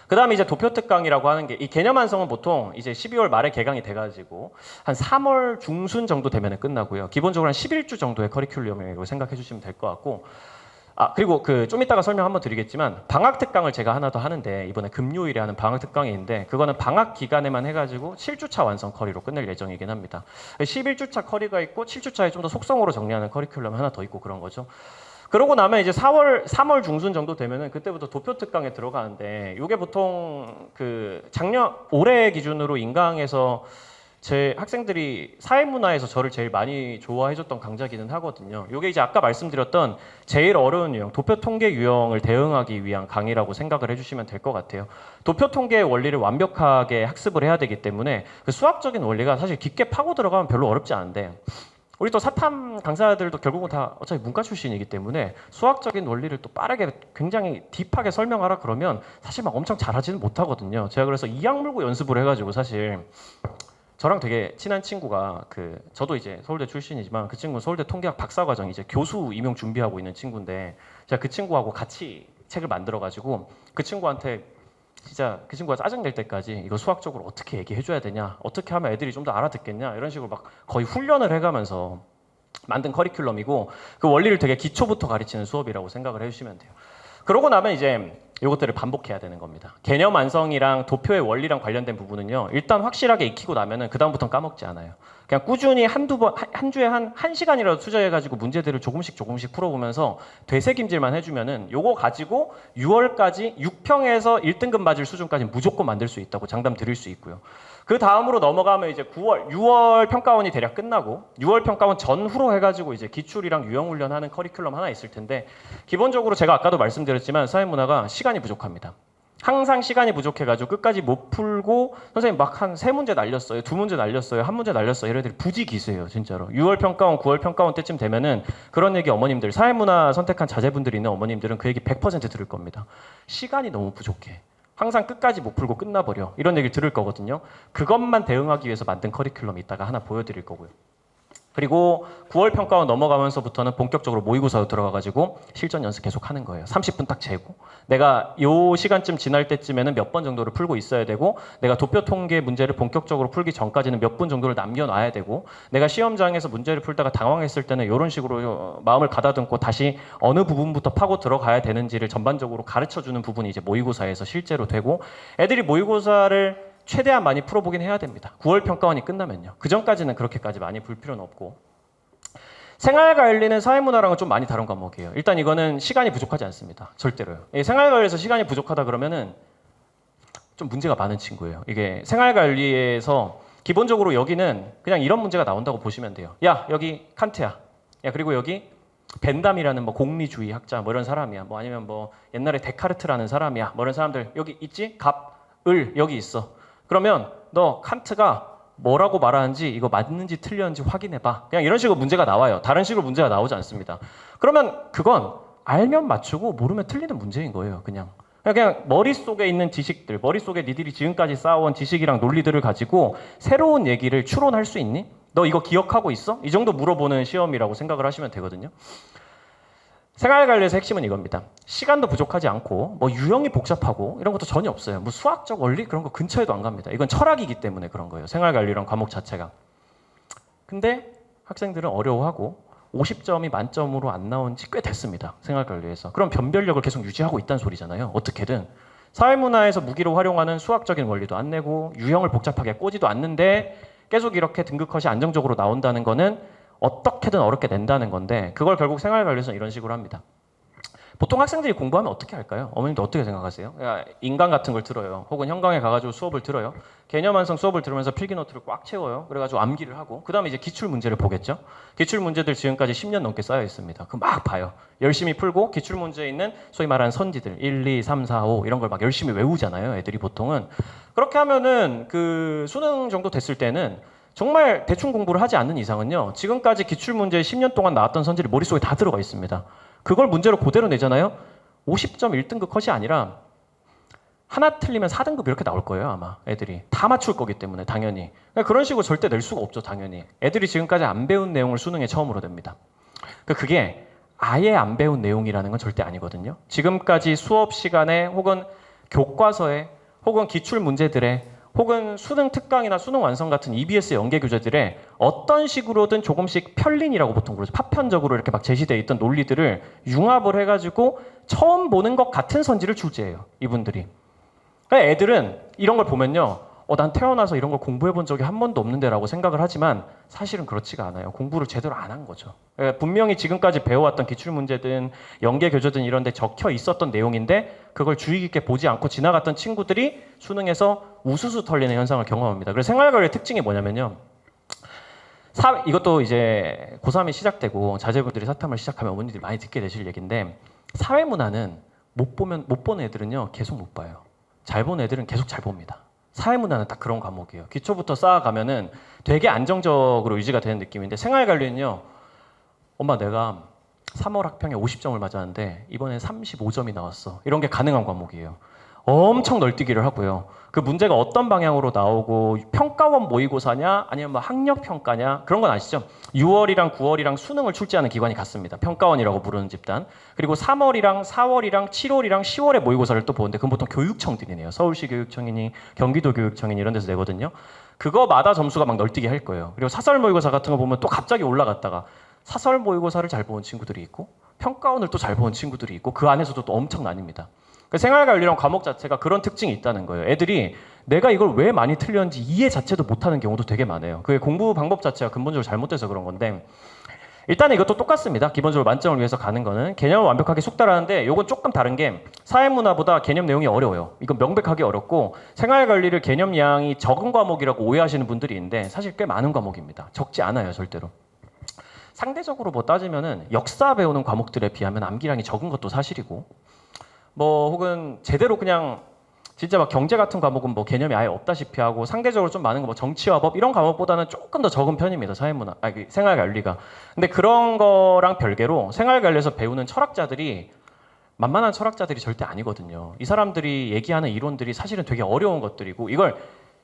그 다음에 이제 도표특강이라고 하는 게 이 개념 완성은 보통 이제 12월 말에 개강이 돼가지고 한 3월 중순 정도 되면 끝나고요. 기본적으로 한 11주 정도의 커리큘럼이라고 생각해 주시면 될 것 같고 그리고 그 좀 이따가 설명 한번 드리겠지만 방학 특강을 제가 하나 더 하는데 이번에 금요일에 하는 방학 특강이 있는데 그거는 방학 기간에만 해가지고 7주차 완성 커리로 끝낼 예정이긴 합니다. 11주차 커리가 있고 7주차에 좀 더 속성으로 정리하는 커리큘럼 하나 더 있고 그런 거죠. 그러고 나면 이제 3월 중순 정도 되면은 그때부터 도표 특강에 들어가는데 이게 보통 그 올해 기준으로 인강에서 제 학생들이 사회문화에서 저를 제일 많이 좋아해줬던 강좌기는 하거든요. 이게 이제 아까 말씀드렸던 제일 어려운 유형, 도표 통계 유형을 대응하기 위한 강의라고 생각을 해주시면 될 것 같아요. 도표 통계의 원리를 완벽하게 학습을 해야 되기 때문에 그 수학적인 원리가 사실 깊게 파고 들어가면 별로 어렵지 않은데 우리 또 사탐 강사들도 결국은 다 어차피 문과 출신이기 때문에 수학적인 원리를 또 빠르게 굉장히 딥하게 설명하라 그러면 사실 막 엄청 잘하지는 못하거든요. 제가 그래서 이악 물고 연습을 해가지고 사실 저랑 되게 친한 친구가 저도 이제 서울대 출신이지만 그 친구는 서울대 통계학 박사과정 이제 교수 임용 준비하고 있는 친구인데 제가 그 친구하고 같이 책을 만들어가지고 그 친구한테 진짜 그 친구가 짜증낼 때까지 이거 수학적으로 어떻게 얘기해줘야 되냐, 어떻게 하면 애들이 좀 더 알아듣겠냐 이런 식으로 막 거의 훈련을 해가면서 만든 커리큘럼이고 그 원리를 되게 기초부터 가르치는 수업이라고 생각을 해주시면 돼요. 그러고 나면 이제 이것들을 반복해야 되는 겁니다. 개념 완성이랑 도표의 원리랑 관련된 부분은요. 일단 확실하게 익히고 나면은 그 다음부터는 까먹지 않아요. 그냥 꾸준히 한 주에 한 시간이라도 투자해가지고 문제들을 조금씩 풀어보면서 되새김질만 해주면은 요거 가지고 6월까지 6평에서 1등급 맞을 수준까지 무조건 만들 수 있다고 장담 드릴 수 있고요. 그 다음으로 넘어가면 이제 6월 평가원이 대략 끝나고 6월 평가원 전후로 해가지고 이제 기출이랑 유형 훈련하는 커리큘럼 하나 있을 텐데 기본적으로 제가 아까도 말씀드렸지만 사회문화가 시간이 부족합니다. 항상 시간이 부족해가지고 끝까지 못 풀고 선생님 막 한 3문제 날렸어요, 2문제 날렸어요, 1문제 날렸어요 이런 애들이 부지기수예요 진짜로. 6월 평가원, 9월 평가원 때쯤 되면은 그런 얘기 어머님들 사회문화 선택한 자제분들이 있는 어머님들은 그 얘기 100% 들을 겁니다. 시간이 너무 부족해. 항상 끝까지 못 풀고 끝나버려. 이런 얘기를 들을 거거든요. 그것만 대응하기 위해서 만든 커리큘럼이 이따가 하나 보여드릴 거고요. 그리고 9월 평가원 넘어가면서부터는 본격적으로 모의고사로 들어가가지고 실전 연습 계속 하는 거예요. 30분 딱 재고 내가 요 시간쯤 지날 때쯤에는 몇 번 정도를 풀고 있어야 되고 내가 도표 통계 문제를 본격적으로 풀기 전까지는 몇 분 정도를 남겨놔야 되고 내가 시험장에서 문제를 풀다가 당황했을 때는 이런 식으로 마음을 가다듬고 다시 어느 부분부터 파고 들어가야 되는지를 전반적으로 가르쳐주는 부분이 이제 모의고사에서 실제로 되고 애들이 모의고사를 최대한 많이 풀어보긴 해야 됩니다. 9월 평가원이 끝나면요. 그 전까지는 그렇게까지 많이 풀 필요는 없고 생활관리는 사회문화랑은 좀 많이 다른 과목이에요. 일단 이거는 시간이 부족하지 않습니다. 절대로요. 생활관리에서 시간이 부족하다 그러면은 좀 문제가 많은 친구예요. 이게 생활관리에서 기본적으로 여기는 그냥 이런 문제가 나온다고 보시면 돼요. 야 여기 칸트야. 야 그리고 여기 벤담이라는 뭐 공리주의 학자 뭐 이런 사람이야. 뭐 아니면 뭐 옛날에 데카르트라는 사람이야. 뭐 이런 사람들 여기 있지? 갑, 을 여기 있어. 그러면 너 칸트가 뭐라고 말하는지 이거 맞는지 틀렸는지 확인해봐. 그냥 이런 식으로 문제가 나와요. 다른 식으로 문제가 나오지 않습니다. 그러면 그건 알면 맞추고 모르면 틀리는 문제인 거예요. 그냥 머릿속에 있는 지식들, 머릿속에 니들이 지금까지 쌓아온 지식이랑 논리들을 가지고 새로운 얘기를 추론할 수 있니? 너 이거 기억하고 있어? 이 정도 물어보는 시험이라고 생각을 하시면 되거든요. 생활관리에서 핵심은 이겁니다. 시간도 부족하지 않고 뭐 유형이 복잡하고 이런 것도 전혀 없어요. 뭐 수학적 원리 그런 거 근처에도 안 갑니다. 이건 철학이기 때문에 그런 거예요. 생활관리란 과목 자체가. 근데 학생들은 어려워하고 50점이 만점으로 안 나온 지 꽤 됐습니다. 생활관리에서. 그럼 변별력을 계속 유지하고 있다는 소리잖아요. 어떻게든. 사회문화에서 무기로 활용하는 수학적인 원리도 안 내고 유형을 복잡하게 꼬지도 않는데 계속 이렇게 등급컷이 안정적으로 나온다는 거는 어떻게든 어렵게 낸다는 건데 그걸 결국 생활관리에서는 이런 식으로 합니다. 보통 학생들이 공부하면 어떻게 할까요? 어머님도 어떻게 생각하세요? 인강 같은 걸 들어요. 혹은 현강에 가가지고 수업을 들어요. 개념 완성 수업을 들으면서 필기노트를 꽉 채워요. 그래가지고 암기를 하고 그 다음에 이제 기출 문제를 보겠죠. 기출 문제들 지금까지 10년 넘게 쌓여 있습니다. 그 막 봐요. 열심히 풀고 기출 문제에 있는 소위 말하는 선지들 1, 2, 3, 4, 5 이런 걸 막 열심히 외우잖아요. 애들이 보통은. 그렇게 하면은 그 수능 정도 됐을 때는 정말 대충 공부를 하지 않는 이상은요. 지금까지 기출문제에 10년 동안 나왔던 선지를 머릿속에 다 들어가 있습니다. 그걸 문제로 그대로 내잖아요. 50점 1등급 컷이 아니라 하나 틀리면 4등급 이렇게 나올 거예요. 아마 애들이. 다 맞출 거기 때문에 당연히. 그러니까 그런 식으로 절대 낼 수가 없죠. 당연히. 애들이 지금까지 안 배운 내용을 수능에 처음으로 냅니다. 그게 아예 안 배운 내용이라는 건 절대 아니거든요. 지금까지 수업 시간에 혹은 교과서에 혹은 기출 문제들에 혹은 수능 특강이나 수능 완성 같은 EBS 연계 교재들에 어떤 식으로든 조금씩 편린이라고 보통 그러죠. 파편적으로 이렇게 막 제시되어 있던 논리들을 융합을 해가지고 처음 보는 것 같은 선지를 출제해요. 이분들이. 그러니까 애들은 이런 걸 보면요. 난 태어나서 이런 걸 공부해 본 적이 한 번도 없는데 라고 생각을 하지만 사실은 그렇지가 않아요. 공부를 제대로 안 한 거죠. 분명히 지금까지 배워왔던 기출문제든 연계교재든 이런 데 적혀 있었던 내용인데 그걸 주의 깊게 보지 않고 지나갔던 친구들이 수능에서 우수수 털리는 현상을 경험합니다. 그래서 생활관리의 특징이 뭐냐면요. 이것도 이제 고3이 시작되고 자제분들이 사탐을 시작하면 어머니들이 많이 듣게 되실 얘기인데 사회문화는 못 보는 애들은요. 계속 못 봐요. 잘 보는 애들은 계속 잘 봅니다. 사회문화는 딱 그런 과목이에요. 기초부터 쌓아가면은 되게 안정적으로 유지가 되는 느낌인데 생활관리는요. 엄마 내가 3월 학평에 50점을 맞았는데 이번에 35점이 나왔어. 이런 게 가능한 과목이에요. 엄청 널뛰기를 하고요. 그 문제가 어떤 방향으로 나오고 평가원 모의고사냐 아니면 뭐 학력평가냐 그런 건 아시죠? 6월이랑 9월이랑 수능을 출제하는 기관이 같습니다. 평가원이라고 부르는 집단. 그리고 3월이랑 4월이랑 7월이랑 10월에 모의고사를 또 보는데 그건 보통 교육청들이 내요. 서울시 교육청이니 경기도 교육청이니 이런 데서 내거든요. 그거마다 점수가 막 널뛰기 할 거예요. 그리고 사설 모의고사 같은 거 보면 또 갑자기 올라갔다가 사설 모의고사를 잘 보는 친구들이 있고 평가원을 또 잘 보는 친구들이 있고 그 안에서도 또 엄청 나뉩니다. 생활관리란 과목 자체가 그런 특징이 있다는 거예요. 애들이 내가 이걸 왜 많이 틀렸는지 이해 자체도 못하는 경우도 되게 많아요. 그게 공부 방법 자체가 근본적으로 잘못돼서 그런 건데 일단은 이것도 똑같습니다. 기본적으로 만점을 위해서 가는 거는 개념을 완벽하게 숙달하는데 이건 조금 다른 게 사회문화보다 개념 내용이 어려워요. 이건 명백하게 어렵고 생활관리를 개념 양이 적은 과목이라고 오해하시는 분들이 있는데 사실 꽤 많은 과목입니다. 적지 않아요. 절대로. 상대적으로 뭐 따지면은 역사 배우는 과목들에 비하면 암기량이 적은 것도 사실이고 뭐 혹은 제대로 그냥 진짜 막 경제 같은 과목은 뭐 개념이 아예 없다시피 하고 상대적으로 좀 많은 거 뭐 정치와 법 이런 과목보다는 조금 더 적은 편입니다. 사회문화, 생활관리가. 근데 그런 거랑 별개로 생활관리에서 배우는 철학자들이 만만한 철학자들이 절대 아니거든요. 이 사람들이 얘기하는 이론들이 사실은 되게 어려운 것들이고 이걸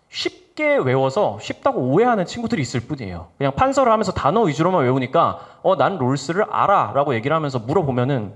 쉽게 외워서 쉽다고 오해하는 친구들이 있을 뿐이에요. 그냥 판서를 하면서 단어 위주로만 외우니까 난 롤스를 알아 라고 얘기를 하면서 물어보면은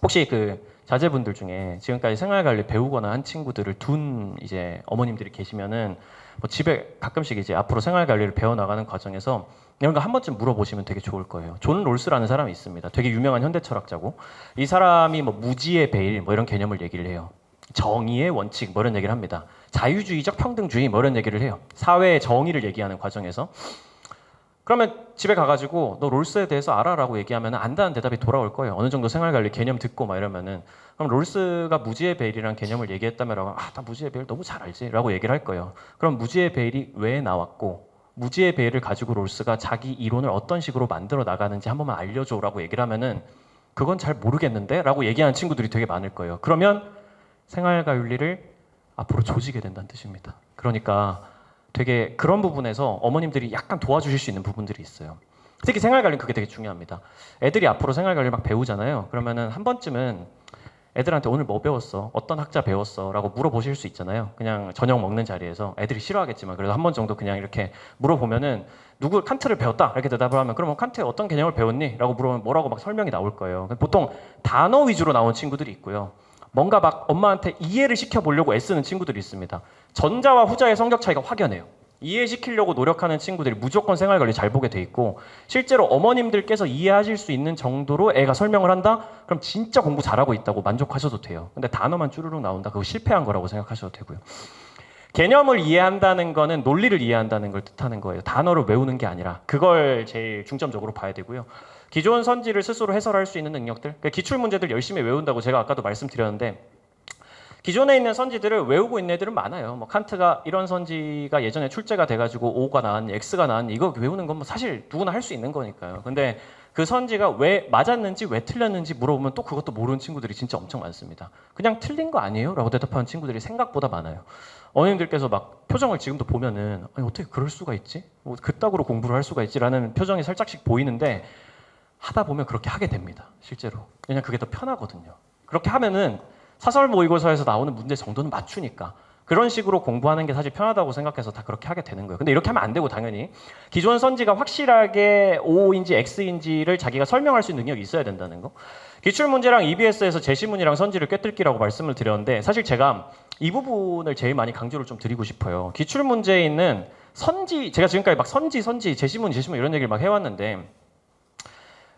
혹시 그 자제분들 중에 지금까지 생활관리 배우거나 한 친구들을 둔 이제 어머님들이 계시면은 뭐 집에 가끔씩 이제 앞으로 생활관리를 배워나가는 과정에서 이런 거 한 번쯤 물어보시면 되게 좋을 거예요. 존 롤스라는 사람이 있습니다. 되게 유명한 현대 철학자고 이 사람이 뭐 무지의 베일 뭐 이런 개념을 얘기를 해요. 정의의 원칙 뭐 이런 얘기를 합니다. 자유주의적 평등주의 뭐 이런 얘기를 해요. 사회의 정의를 얘기하는 과정에서. 그러면 집에 가가지고 너 롤스에 대해서 알아라고 얘기하면 안다는 대답이 돌아올 거예요. 어느 정도 생활관리 개념 듣고 막 이러면은 그럼 롤스가 무지의 베일이라는 개념을 얘기했다면 나 무지의 베일 너무 잘 알지 라고 얘기를 할 거예요. 그럼 무지의 베일이 왜 나왔고 무지의 베일을 가지고 롤스가 자기 이론을 어떤 식으로 만들어 나가는지 한 번만 알려줘 라고 얘기를 하면은 그건 잘 모르겠는데 라고 얘기하는 친구들이 되게 많을 거예요. 그러면 생활관리를 앞으로 조지게 된다는 뜻입니다. 그러니까 되게 그런 부분에서 어머님들이 약간 도와주실 수 있는 부분들이 있어요. 특히 생활관리는 그게 되게 중요합니다. 애들이 앞으로 생활관리를 막 배우잖아요. 그러면은 한 번쯤은 애들한테 오늘 뭐 배웠어? 어떤 학자 배웠어? 라고 물어보실 수 있잖아요. 그냥 저녁 먹는 자리에서 애들이 싫어하겠지만 그래도 한 번 정도 그냥 이렇게 물어보면은 누구 칸트를 배웠다 이렇게 대답을 하면 그러면 칸트의 어떤 개념을 배웠니? 라고 물어보면 뭐라고 막 설명이 나올 거예요. 보통 단어 위주로 나온 친구들이 있고요. 뭔가 막 엄마한테 이해를 시켜보려고 애쓰는 친구들이 있습니다. 전자와 후자의 성격 차이가 확연해요. 이해시키려고 노력하는 친구들이 무조건 생활관리 잘 보게 돼 있고 실제로 어머님들께서 이해하실 수 있는 정도로 애가 설명을 한다? 그럼 진짜 공부 잘하고 있다고 만족하셔도 돼요. 근데 단어만 쭈루룩 나온다? 그거 실패한 거라고 생각하셔도 되고요. 개념을 이해한다는 거는 논리를 이해한다는 걸 뜻하는 거예요. 단어를 외우는 게 아니라 그걸 제일 중점적으로 봐야 되고요. 기존 선지를 스스로 해설할 수 있는 능력들, 그러니까 기출 문제들 열심히 외운다고 제가 아까도 말씀드렸는데 기존에 있는 선지들을 외우고 있는 애들은 많아요. 뭐 칸트가 이런 선지가 예전에 출제가 돼가지고 O가 나왔니, X가 나왔니 이거 외우는 건 뭐 사실 누구나 할 수 있는 거니까요. 근데 그 선지가 왜 맞았는지 왜 틀렸는지 물어보면 또 그것도 모르는 친구들이 진짜 엄청 많습니다. 그냥 틀린 거 아니에요? 라고 대답하는 친구들이 생각보다 많아요. 어머님들께서 막 표정을 지금도 보면은 아니, 어떻게 그럴 수가 있지? 뭐 그따구로 공부를 할 수가 있지라는 표정이 살짝씩 보이는데 하다 보면 그렇게 하게 됩니다. 실제로. 왜냐면 그게 더 편하거든요. 그렇게 하면은 사설 모의고사에서 나오는 문제 정도는 맞추니까 그런 식으로 공부하는 게 사실 편하다고 생각해서 다 그렇게 하게 되는 거예요. 근데 이렇게 하면 안 되고 당연히 기존 선지가 확실하게 O인지 X인지를 자기가 설명할 수 있는 능력이 있어야 된다는 거. 기출문제랑 EBS에서 제시문이랑 선지를 꿰뚫기라고 말씀을 드렸는데 사실 제가 이 부분을 제일 많이 강조를 좀 드리고 싶어요. 기출문제에 있는 선지, 제가 지금까지 막 선지, 제시문 이런 얘기를 막 해왔는데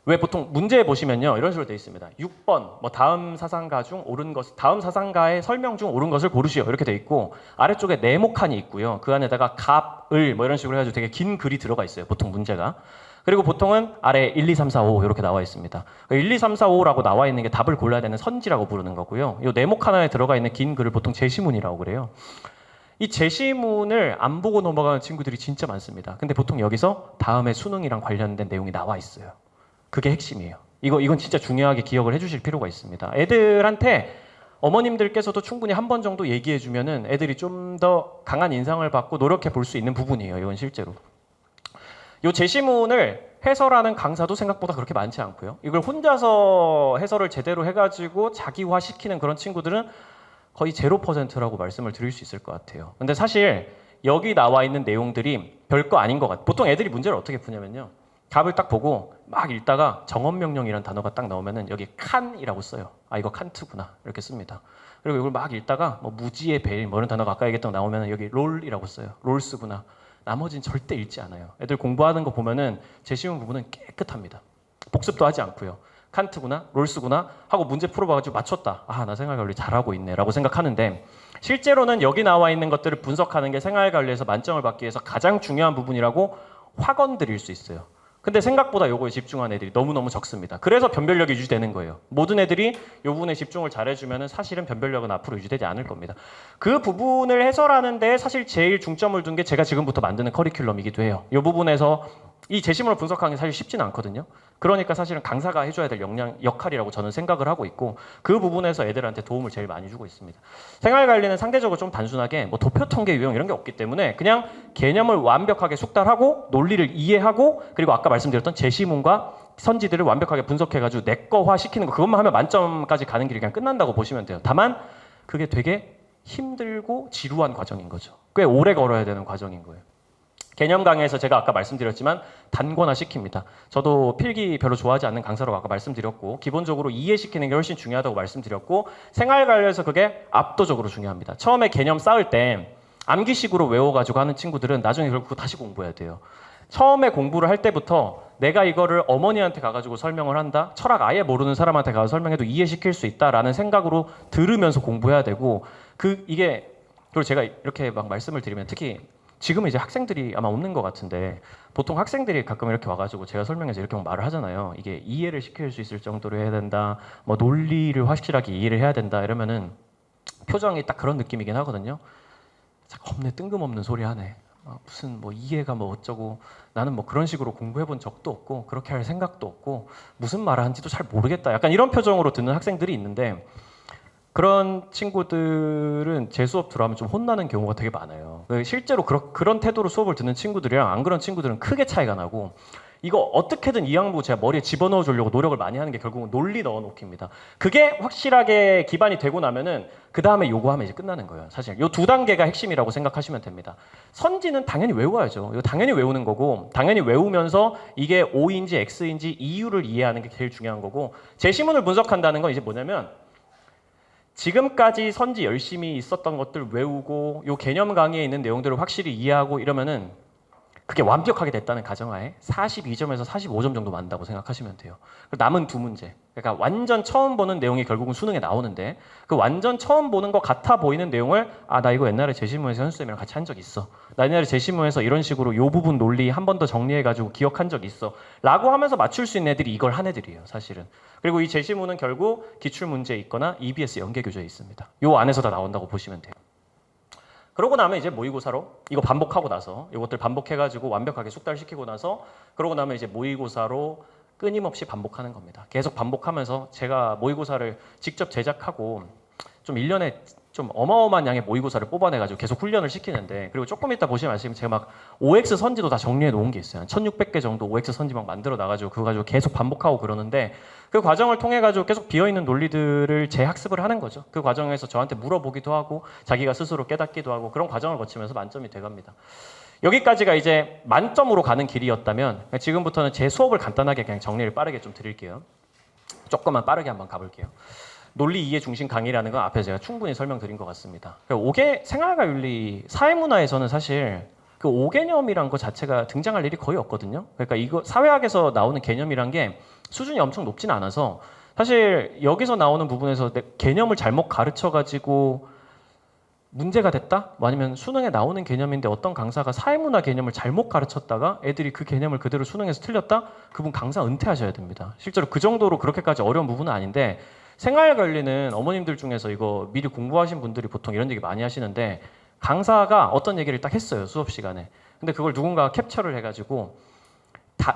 왜 보통 문제 보시면요 이런 식으로 되어 있습니다. 6번 뭐 다음 사상가 중 옳은 것, 다음 사상가의 설명 중 옳은 것을 고르시오 이렇게 되어 있고 아래쪽에 네모칸이 있고요. 그 안에다가 갑, 을 뭐 이런 식으로 해가지고 되게 긴 글이 들어가 있어요. 보통 문제가. 그리고 보통은 아래 1, 2, 3, 4, 5 이렇게 나와 있습니다. 1, 2, 3, 4, 5라고 나와 있는 게 답을 골라야 되는 선지라고 부르는 거고요. 이 네모칸 안에 들어가 있는 긴 글을 보통 제시문이라고 그래요. 이 제시문을 안 보고 넘어가는 친구들이 진짜 많습니다. 근데 보통 여기서 다음에 수능이랑 관련된 내용이 나와 있어요. 그게 핵심이에요. 이건 진짜 중요하게 기억을 해주실 필요가 있습니다. 애들한테 어머님들께서도 충분히 한 번 정도 얘기해주면은 애들이 좀 더 강한 인상을 받고 노력해 볼 수 있는 부분이에요. 이건 실제로. 이 제시문을 해설하는 강사도 생각보다 그렇게 많지 않고요. 이걸 혼자서 해설을 제대로 해가지고 자기화시키는 그런 친구들은 거의 0%라고 말씀을 드릴 수 있을 것 같아요. 근데 사실 여기 나와 있는 내용들이 별거 아닌 것 같아요. 보통 애들이 문제를 어떻게 푸냐면요. 답을 딱 보고 막 읽다가 정언명령이라는 단어가 딱 나오면은 여기 칸이라고 써요. 아 이거 칸트구나 이렇게 씁니다. 그리고 이걸 막 읽다가 뭐 무지의 벨 뭐 이런 단어가 아까 얘기했던 거 나오면은 여기 롤이라고 써요. 롤스구나. 나머지는 절대 읽지 않아요. 애들 공부하는 거 보면은 제시문 부분은 깨끗합니다. 복습도 하지 않고요. 칸트구나, 롤스구나 하고 문제 풀어봐가지고 맞췄다. 아, 나 생활관리 잘하고 있네라고 생각하는데 실제로는 여기 나와 있는 것들을 분석하는 게 생활관리에서 만점을 받기 위해서 가장 중요한 부분이라고 확언 드릴 수 있어요. 근데 생각보다 요거에 집중한 애들이 너무너무 적습니다. 그래서 변별력이 유지되는 거예요. 모든 애들이 요 부분에 집중을 잘해주면 사실은 변별력은 앞으로 유지되지 않을 겁니다. 그 부분을 해설하는 데 사실 제일 중점을 둔 게 제가 지금부터 만드는 커리큘럼이기도 해요. 이 부분에서 이 제시문을 분석하는 게 사실 쉽지는 않거든요. 그러니까 사실은 강사가 해줘야 될 역할이라고 저는 생각을 하고 있고 그 부분에서 애들한테 도움을 제일 많이 주고 있습니다. 생활관리는 상대적으로 좀 단순하게 뭐 도표 통계 유형 이런 게 없기 때문에 그냥 개념을 완벽하게 숙달하고 논리를 이해하고 그리고 아까 말씀드렸던 제시문과 선지들을 완벽하게 분석해가지고 내거화 시키는 거 그것만 하면 만점까지 가는 길이 그냥 끝난다고 보시면 돼요. 다만 그게 되게 힘들고 지루한 과정인 거죠. 꽤 오래 걸어야 되는 과정인 거예요. 개념 강의에서 제가 아까 말씀드렸지만 단권화 시킵니다. 저도 필기 별로 좋아하지 않는 강사라고 아까 말씀드렸고 기본적으로 이해시키는 게 훨씬 중요하다고 말씀드렸고 생활관리에서 그게 압도적으로 중요합니다. 처음에 개념 쌓을 때 암기식으로 외워가지고 하는 친구들은 나중에 결국 그거 다시 공부해야 돼요. 처음에 공부를 할 때부터 내가 이거를 어머니한테 가가지고 설명을 한다? 철학 아예 모르는 사람한테 가서 설명해도 이해시킬 수 있다라는 생각으로 들으면서 공부해야 되고 이게 그리고 제가 이렇게 막 말씀을 드리면 특히 지금은 이제 학생들이 아마 없는 것 같은데 보통 학생들이 가끔 이렇게 와가지고 제가 설명해서 이렇게 말을 하잖아요. 이게 이해를 시킬 수 있을 정도로 해야 된다. 뭐 논리를 확실하게 이해를 해야 된다. 이러면은 표정이 딱 그런 느낌이긴 하거든요. 겁내 뜬금없는 소리 하네. 무슨 뭐 이해가 뭐 어쩌고 나는 뭐 그런 식으로 공부해본 적도 없고 그렇게 할 생각도 없고 무슨 말을 하는지도 잘 모르겠다. 약간 이런 표정으로 듣는 학생들이 있는데 그런 친구들은 제 수업 들어가면 좀 혼나는 경우가 되게 많아요. 실제로 그런 태도로 수업을 듣는 친구들이랑 안 그런 친구들은 크게 차이가 나고 이거 어떻게든 이 항목 제가 머리에 집어넣어 주려고 노력을 많이 하는 게 결국은 논리 넣어놓기입니다. 그게 확실하게 기반이 되고 나면은 그 다음에 요구하면 이제 끝나는 거예요. 사실 요 두 단계가 핵심이라고 생각하시면 됩니다. 선지는 당연히 외워야죠. 이거 당연히 외우는 거고 당연히 외우면서 이게 O인지 X인지 이유를 이해하는 게 제일 중요한 거고 제시문을 분석한다는 건 이제 뭐냐면 지금까지 선지 열심히 있었던 것들 외우고 요 개념 강의에 있는 내용들을 확실히 이해하고 이러면은 그게 완벽하게 됐다는 가정하에 42점에서 45점 정도 맞는다고 생각하시면 돼요. 남은 두 문제. 그러니까 완전 처음 보는 내용이 결국은 수능에 나오는데 그 완전 처음 보는 것 같아 보이는 내용을 나 이거 옛날에 제시문에서 현수쌤이랑 같이 한 적 있어. 나 옛날에 제시문에서 이런 식으로 요 부분 논리 한 번 더 정리해가지고 기억한 적 있어. 라고 하면서 맞출 수 있는 애들이 이걸 한 애들이에요. 사실은. 그리고 이 제시문은 결국 기출문제에 있거나 EBS 연계교재에 있습니다. 요 안에서 다 나온다고 보시면 돼요. 그러고 나면 이제 모의고사로 이거 반복하고 나서 이것들 반복해가지고 완벽하게 숙달시키고 나서 그러고 나면 이제 모의고사로 끊임없이 반복하는 겁니다. 계속 반복하면서 제가 모의고사를 직접 제작하고 좀 1년에 좀 어마어마한 양의 모의고사를 뽑아내가지고 계속 훈련을 시키는데 그리고 조금 이따 보시면 아시겠지만 제가 막 OX 선지도 다 정리해 놓은 게 있어요. 한 1600개 정도 OX 선지 막 만들어 놔가지고 그거 가지고 계속 반복하고 그러는데 그 과정을 통해 가지고 계속 비어있는 논리들을 재학습을 하는 거죠. 그 과정에서 저한테 물어보기도 하고 자기가 스스로 깨닫기도 하고 그런 과정을 거치면서 만점이 돼갑니다. 여기까지가 이제 만점으로 가는 길이었다면 지금부터는 제 수업을 간단하게 그냥 정리를 빠르게 좀 드릴게요. 조금만 빠르게 한번 가볼게요. 논리 이해 중심 강의라는 건 앞에 제가 충분히 설명드린 것 같습니다. 생활과 윤리, 사회문화에서는 사실 그 5개념이란 것 자체가 등장할 일이 거의 없거든요. 그러니까 이거 사회학에서 나오는 개념이란 게 수준이 엄청 높진 않아서 사실 여기서 나오는 부분에서 개념을 잘못 가르쳐가지고 문제가 됐다? 뭐 아니면 수능에 나오는 개념인데 어떤 강사가 사회문화 개념을 잘못 가르쳤다가 애들이 그 개념을 그대로 수능에서 틀렸다? 그분 강사 은퇴하셔야 됩니다. 실제로 그 정도로 그렇게까지 어려운 부분은 아닌데 생활 관리는 어머님들 중에서 이거 미리 공부하신 분들이 보통 이런 얘기 많이 하시는데 강사가 어떤 얘기를 딱 했어요. 수업 시간에. 근데 그걸 누군가 캡처를 해가지고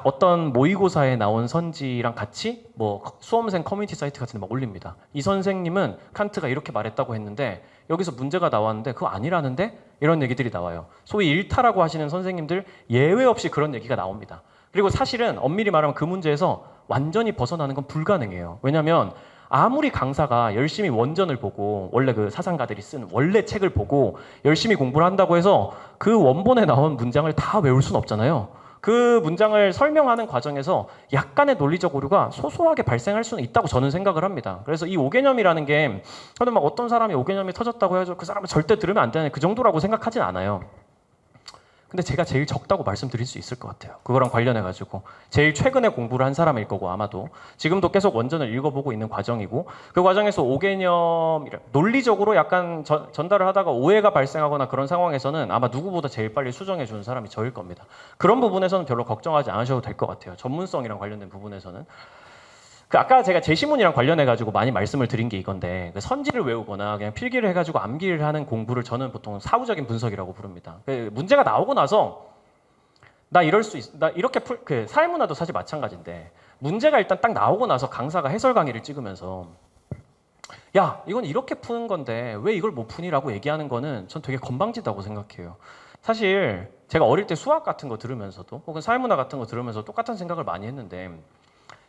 어떤 모의고사에 나온 선지랑 같이 뭐 수험생 커뮤니티 사이트 같은 데 막 올립니다. 이 선생님은 칸트가 이렇게 말했다고 했는데 여기서 문제가 나왔는데 그거 아니라는데? 이런 얘기들이 나와요. 소위 일타라고 하시는 선생님들 예외 없이 그런 얘기가 나옵니다. 그리고 사실은 엄밀히 말하면 그 문제에서 완전히 벗어나는 건 불가능해요. 왜냐하면 아무리 강사가 열심히 원전을 보고 원래 그 사상가들이 쓴 원래 책을 보고 열심히 공부를 한다고 해서 그 원본에 나온 문장을 다 외울 수는 없잖아요. 그 문장을 설명하는 과정에서 약간의 논리적 오류가 소소하게 발생할 수는 있다고 저는 생각을 합니다. 그래서 이 5개념이라는 게 저는 막 어떤 사람이 5개념이 터졌다고 해서 그 사람은 절대 들으면 안 되는 그 정도라고 생각하진 않아요. 근데 제가 제일 적다고 말씀드릴 수 있을 것 같아요. 그거랑 관련해가지고 제일 최근에 공부를 한 사람일 거고 아마도 지금도 계속 원전을 읽어보고 있는 과정이고 그 과정에서 5개념 논리적으로 약간 전달을 하다가 오해가 발생하거나 그런 상황에서는 아마 누구보다 제일 빨리 수정해 주는 사람이 저일 겁니다. 그런 부분에서는 별로 걱정하지 않으셔도 될 것 같아요. 전문성이랑 관련된 부분에서는. 아까 제가 제시문이랑 관련해가지고 많이 말씀을 드린 게 이건데 선지를 외우거나 그냥 필기를 해가지고 암기를 하는 공부를 저는 보통 사후적인 분석이라고 부릅니다. 문제가 나오고 나서 나 이렇게 사회문화도 사실 마찬가지인데 문제가 일단 딱 나오고 나서 강사가 해설 강의를 찍으면서 야 이건 이렇게 푸는 건데 왜 이걸 못 푸니라고 얘기하는 거는 전 되게 건방지다고 생각해요. 사실 제가 어릴 때 수학 같은 거 들으면서도 혹은 사회문화 같은 거 들으면서 똑같은 생각을 많이 했는데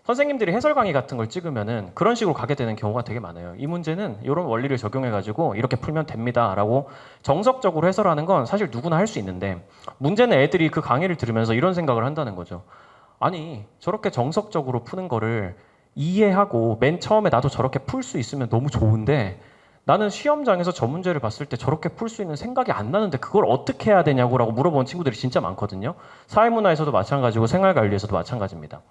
선생님들이 해설 강의 같은 걸 찍으면은 그런 식으로 가게 되는 경우가 되게 많아요. 이 문제는 이런 원리를 적용해가지고 이렇게 풀면 됩니다라고 정석적으로 해설하는 건 사실 누구나 할 수 있는데 문제는 애들이 그 강의를 들으면서 이런 생각을 한다는 거죠. 아니 저렇게 정석적으로 푸는 거를 이해하고 맨 처음에 나도 저렇게 풀 수 있으면 너무 좋은데 나는 시험장에서 저 문제를 봤을 때 저렇게 풀 수 있는 생각이 안 나는데 그걸 어떻게 해야 되냐고 물어보는 친구들이 진짜 많거든요. 사회문화에서도 마찬가지고 생활관리에서도 마찬가지입니다.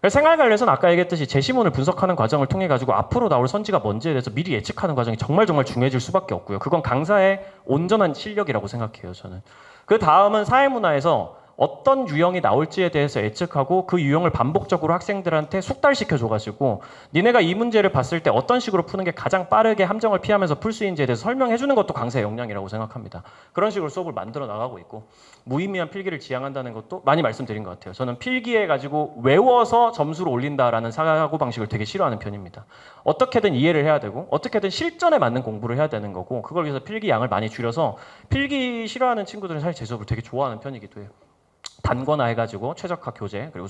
생활관리에서는 아까 얘기했듯이 제시문을 분석하는 과정을 통해 가지고 앞으로 나올 선지가 뭔지에 대해서 미리 예측하는 과정이 정말 중요해질 수밖에 없고요. 그건 강사의 온전한 실력이라고 생각해요. 저는. 그 다음은 사회문화에서 어떤 유형이 나올지에 대해서 예측하고 그 유형을 반복적으로 학생들한테 숙달시켜줘가지고 니네가 이 문제를 봤을 때 어떤 식으로 푸는 게 가장 빠르게 함정을 피하면서 풀 수 있는지에 대해서 설명해주는 것도 강사의 역량이라고 생각합니다. 그런 식으로 수업을 만들어 나가고 있고 무의미한 필기를 지향한다는 것도 많이 말씀드린 것 같아요. 저는 필기해가지고 외워서 점수를 올린다라는 사고방식을 되게 싫어하는 편입니다. 어떻게든 이해를 해야 되고 어떻게든 실전에 맞는 공부를 해야 되는 거고 그걸 위해서 필기 양을 많이 줄여서 필기 싫어하는 친구들은 사실 제 수업을 되게 좋아하는 편이기도 해요. 단거나 해가지고 최적화 교재 그리고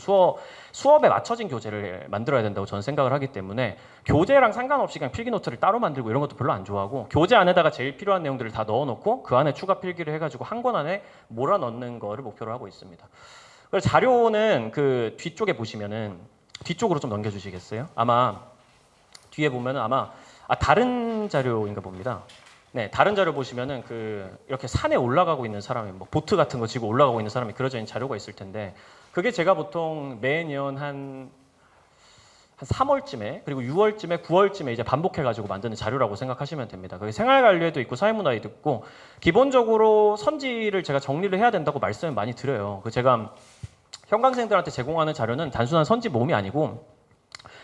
수업에 맞춰진 교재를 만들어야 된다고 저는 생각을 하기 때문에 교재랑 상관없이 그냥 필기 노트를 따로 만들고 이런 것도 별로 안 좋아하고 교재 안에다가 제일 필요한 내용들을 다 넣어놓고 그 안에 추가 필기를 해가지고 한 권 안에 몰아넣는 거를 목표로 하고 있습니다. 그래서 자료는 그 뒤쪽에 보시면은 뒤쪽으로 좀 넘겨주시겠어요? 아마 뒤에 보면은 아마 다른 자료인가 봅니다. 네, 다른 자료 보시면은 이렇게 산에 올라가고 있는 사람이 뭐 보트 같은 거 지고 올라가고 있는 사람이 그려져 있는 자료가 있을 텐데 그게 제가 보통 매년 한 3월쯤에 그리고 6월쯤에 9월쯤에 이제 반복해가지고 만드는 자료라고 생각하시면 됩니다. 그게 생활관리에도 있고 사회문화에도 있고 기본적으로 선지를 제가 정리를 해야 된다고 말씀을 많이 드려요. 제가 현강생들한테 제공하는 자료는 단순한 선지 모음이 아니고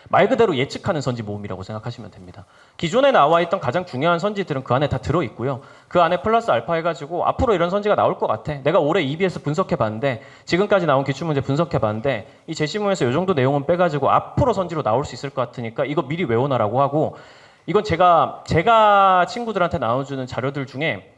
말 그대로 예측하는 선지 모음이라고 생각하시면 됩니다. 기존에 나와 있던 가장 중요한 선지들은 그 안에 다 들어있고요. 그 안에 플러스 알파 해가지고 앞으로 이런 선지가 나올 것 같아. 내가 올해 EBS 분석해봤는데 지금까지 나온 기출문제 분석해봤는데 이 제시문에서 이 정도 내용은 빼가지고 앞으로 선지로 나올 수 있을 것 같으니까 이거 미리 외워놔라고 하고 이건 제가 친구들한테 나눠주는 자료들 중에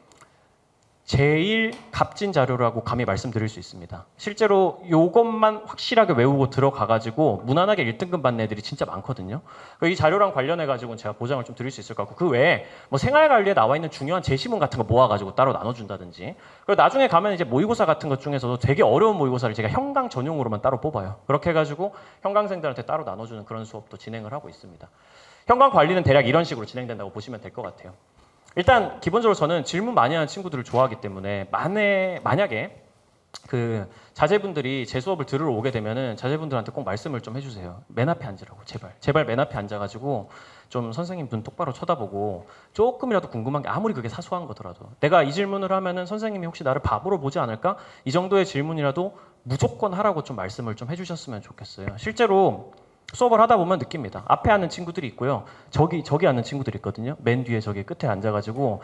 제일 값진 자료라고 감히 말씀드릴 수 있습니다. 실제로 이것만 확실하게 외우고 들어가가지고 무난하게 1등급 받는 애들이 진짜 많거든요. 이 자료랑 관련해가지고는 제가 보장을 좀 드릴 수 있을 것 같고 그 외에 뭐 생활관리에 나와 있는 중요한 제시문 같은 거 모아가지고 따로 나눠준다든지 그리고 나중에 가면 이제 모의고사 같은 것 중에서도 되게 어려운 모의고사를 제가 현강 전용으로만 따로 뽑아요. 그렇게 해가지고 현강생들한테 따로 나눠주는 그런 수업도 진행을 하고 있습니다. 현강 관리는 대략 이런 식으로 진행된다고 보시면 될 것 같아요. 일단 기본적으로 저는 질문 많이 하는 친구들을 좋아하기 때문에 만약에 그 자제분들이 제 수업을 들으러 오게 되면은 자제분들한테 꼭 말씀을 좀 해주세요. 맨 앞에 앉으라고 제발 맨 앞에 앉아가지고 좀 선생님 눈 똑바로 쳐다보고 조금이라도 궁금한 게 아무리 그게 사소한 거더라도 내가 이 질문을 하면은 선생님이 혹시 나를 바보로 보지 않을까? 이 정도의 질문이라도 무조건 하라고 좀 말씀을 좀 해주셨으면 좋겠어요. 실제로 수업을 하다 보면 느낍니다. 앞에 앉는 친구들이 있고요. 저기 앉는 친구들이 있거든요. 맨 뒤에 저기 끝에 앉아가지고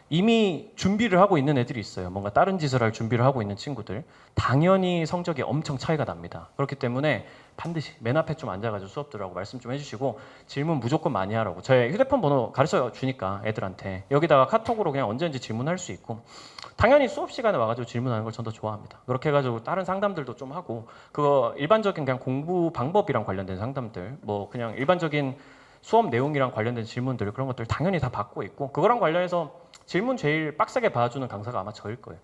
이미 준비를 하고 있는 애들이 있어요. 뭔가 다른 짓을 할 준비를 하고 있는 친구들. 당연히 성적이 엄청 차이가 납니다. 그렇기 때문에 반드시 맨 앞에 좀 앉아가지고 수업 들으라고 말씀 좀 해주시고 질문 무조건 많이 하라고. 저의 휴대폰 번호 가르쳐 주니까 애들한테 여기다가 카톡으로 그냥 언제든지 질문할 수 있고 당연히 수업 시간에 와가지고 질문하는 걸 전 더 좋아합니다. 그렇게 해가지고 다른 상담들도 좀 하고 그거 일반적인 그냥 공부 방법이랑 관련된 상담들 뭐 그냥 일반적인 수업 내용이랑 관련된 질문들 그런 것들 당연히 다 받고 있고 그거랑 관련해서 질문 제일 빡세게 봐주는 강사가 아마 저일 거예요.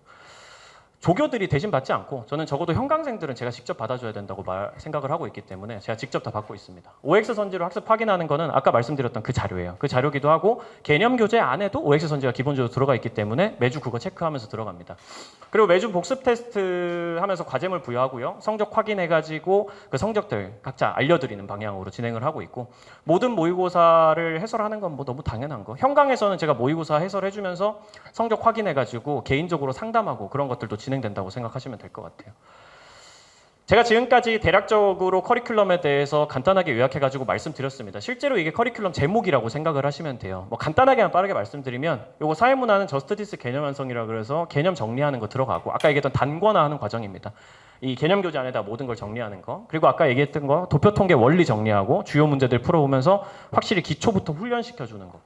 조교들이 대신 받지 않고 저는 적어도 현강생들은 제가 직접 받아줘야 된다고 생각을 하고 있기 때문에 제가 직접 다 받고 있습니다. OX 선지로 학습 확인하는 거는 아까 말씀드렸던 그 자료예요. 그 자료기도 하고 개념 교재 안에도 OX 선지가 기본적으로 들어가 있기 때문에 매주 그거 체크하면서 들어갑니다. 그리고 매주 복습 테스트 하면서 과제물 부여하고요. 성적 확인해가지고 그 성적들 각자 알려드리는 방향으로 진행을 하고 있고 모든 모의고사를 해설하는 건 뭐 너무 당연한 거. 현강에서는 제가 모의고사 해설해주면서 성적 확인해가지고 개인적으로 상담하고 그런 것들도 진행된다고 생각하시면 될 것 같아요. 제가 지금까지 대략적으로 커리큘럼에 대해서 간단하게 요약해가지고 말씀드렸습니다. 실제로 이게 커리큘럼 제목이라고 생각을 하시면 돼요. 뭐 간단하게만 빠르게 말씀드리면 요거 사회문화는 저스티스 개념 완성이라고 그래서 개념 정리하는 거 들어가고 아까 얘기했던 단권화하는 과정입니다. 이 개념 교재 안에다 모든 걸 정리하는 거 그리고 아까 얘기했던 거 도표 통계 원리 정리하고 주요 문제들 풀어보면서 확실히 기초부터 훈련시켜주는 거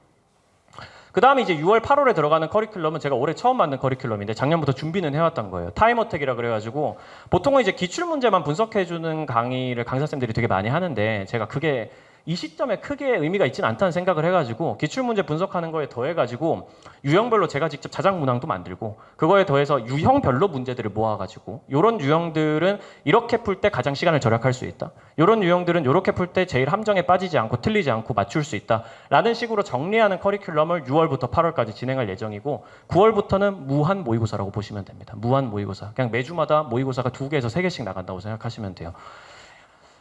그 다음에 이제 6월, 8월에 들어가는 커리큘럼은 제가 올해 처음 만든 커리큘럼인데 작년부터 준비는 해왔던 거예요. 타임어택이라 그래가지고 보통은 이제 기출문제만 분석해주는 강의를 강사쌤들이 되게 많이 하는데 제가 그게 이 시점에 크게 의미가 있지는 않다는 생각을 해가지고 기출문제 분석하는 거에 더해가지고 유형별로 제가 직접 자작문항도 만들고 그거에 더해서 유형별로 문제들을 모아가지고 이런 유형들은 이렇게 풀 때 가장 시간을 절약할 수 있다. 이런 유형들은 이렇게 풀 때 제일 함정에 빠지지 않고 틀리지 않고 맞출 수 있다. 라는 식으로 정리하는 커리큘럼을 6월부터 8월까지 진행할 예정이고 9월부터는 무한 모의고사라고 보시면 됩니다. 무한 모의고사. 그냥 매주마다 모의고사가 2개에서 3개씩 나간다고 생각하시면 돼요.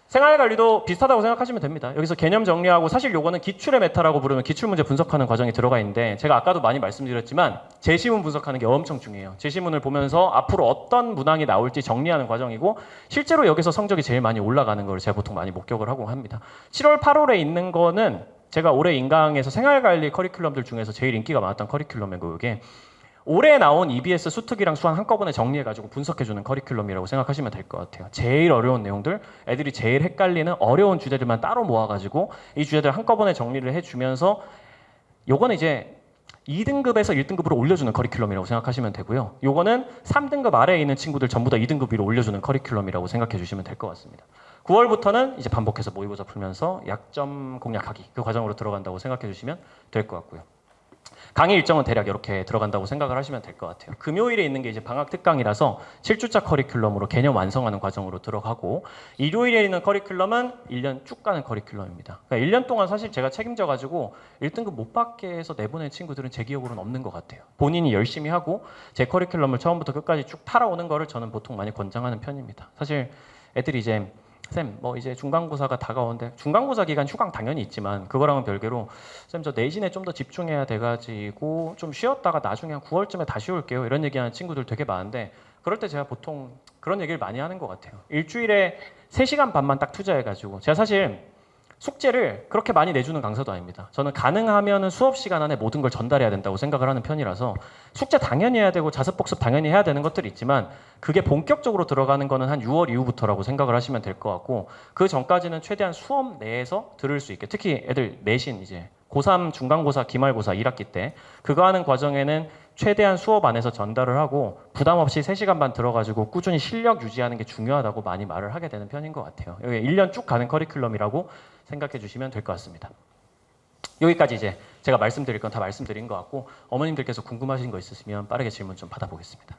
생활관리도 비슷하다고 생각하시면 됩니다. 여기서 개념 정리하고 사실 요거는 기출의 메타라고 부르는 기출문제 분석하는 과정이 들어가 있는데 제가 아까도 많이 말씀드렸지만 제시문 분석하는 게 엄청 중요해요. 제시문을 보면서 앞으로 어떤 문항이 나올지 정리하는 과정이고 실제로 여기서 성적이 제일 많이 올라가는 걸 제가 보통 많이 목격을 하고 합니다. 7월, 8월에 있는 거는 제가 올해 인강에서 생활관리 커리큘럼들 중에서 제일 인기가 많았던 커리큘럼이고 이게 올해 나온 EBS 수특이랑 수학 한꺼번에 정리해가지고 분석해주는 커리큘럼이라고 생각하시면 될 것 같아요. 제일 어려운 내용들, 애들이 제일 헷갈리는 어려운 주제들만 따로 모아가지고 이 주제들 한꺼번에 정리를 해주면서 요거는 이제 2등급에서 1등급으로 올려주는 커리큘럼이라고 생각하시면 되고요. 요거는 3등급 아래에 있는 친구들 전부 다 2등급 위로 올려주는 커리큘럼이라고 생각해 주시면 될 것 같습니다. 9월부터는 이제 반복해서 모의고사 풀면서 약점 공략하기 그 과정으로 들어간다고 생각해 주시면 될 것 같고요. 강의 일정은 대략 이렇게 들어간다고 생각을 하시면 될 것 같아요. 금요일에 있는 게 이제 방학 특강이라서 7주차 커리큘럼으로 개념 완성하는 과정으로 들어가고, 일요일에 있는 커리큘럼은 1년 쭉 가는 커리큘럼입니다. 그러니까 1년 동안 사실 제가 책임져가지고 1등급 못 받게 해서 내보낸 친구들은 제 기억으로는 없는 것 같아요. 본인이 열심히 하고 제 커리큘럼을 처음부터 끝까지 쭉 따라오는 거를 저는 보통 많이 권장하는 편입니다. 사실 애들이 이제 쌤, 뭐 이제 중간고사가 다가오는데, 중간고사 기간 휴강 당연히 있지만 그거랑은 별개로 쌤 저 내신에 좀 더 집중해야 돼가지고 좀 쉬었다가 나중에 한 9월쯤에 다시 올게요 이런 얘기하는 친구들 되게 많은데, 그럴 때 제가 보통 그런 얘기를 많이 하는 것 같아요. 일주일에 3시간 반만 딱 투자해가지고, 제가 사실 숙제를 그렇게 많이 내주는 강사도 아닙니다. 저는 가능하면 수업 시간 안에 모든 걸 전달해야 된다고 생각을 하는 편이라서 숙제 당연히 해야 되고 자습복습 당연히 해야 되는 것들이 있지만, 그게 본격적으로 들어가는 거는 한 6월 이후부터라고 생각을 하시면 될 것 같고, 그 전까지는 최대한 수업 내에서 들을 수 있게, 특히 애들 내신 이제 고3 중간고사 기말고사 1학기 때 그거 하는 과정에는 최대한 수업 안에서 전달을 하고 부담 없이 3시간 반 들어가지고 꾸준히 실력 유지하는 게 중요하다고 많이 말을 하게 되는 편인 것 같아요. 여기 1년 쭉 가는 커리큘럼이라고 생각해 주시면 될 것 같습니다. 여기까지 이제 제가 말씀드릴 건 다 말씀드린 것 같고, 어머님들께서 궁금하신 거 있으시면 빠르게 질문 좀 받아보겠습니다.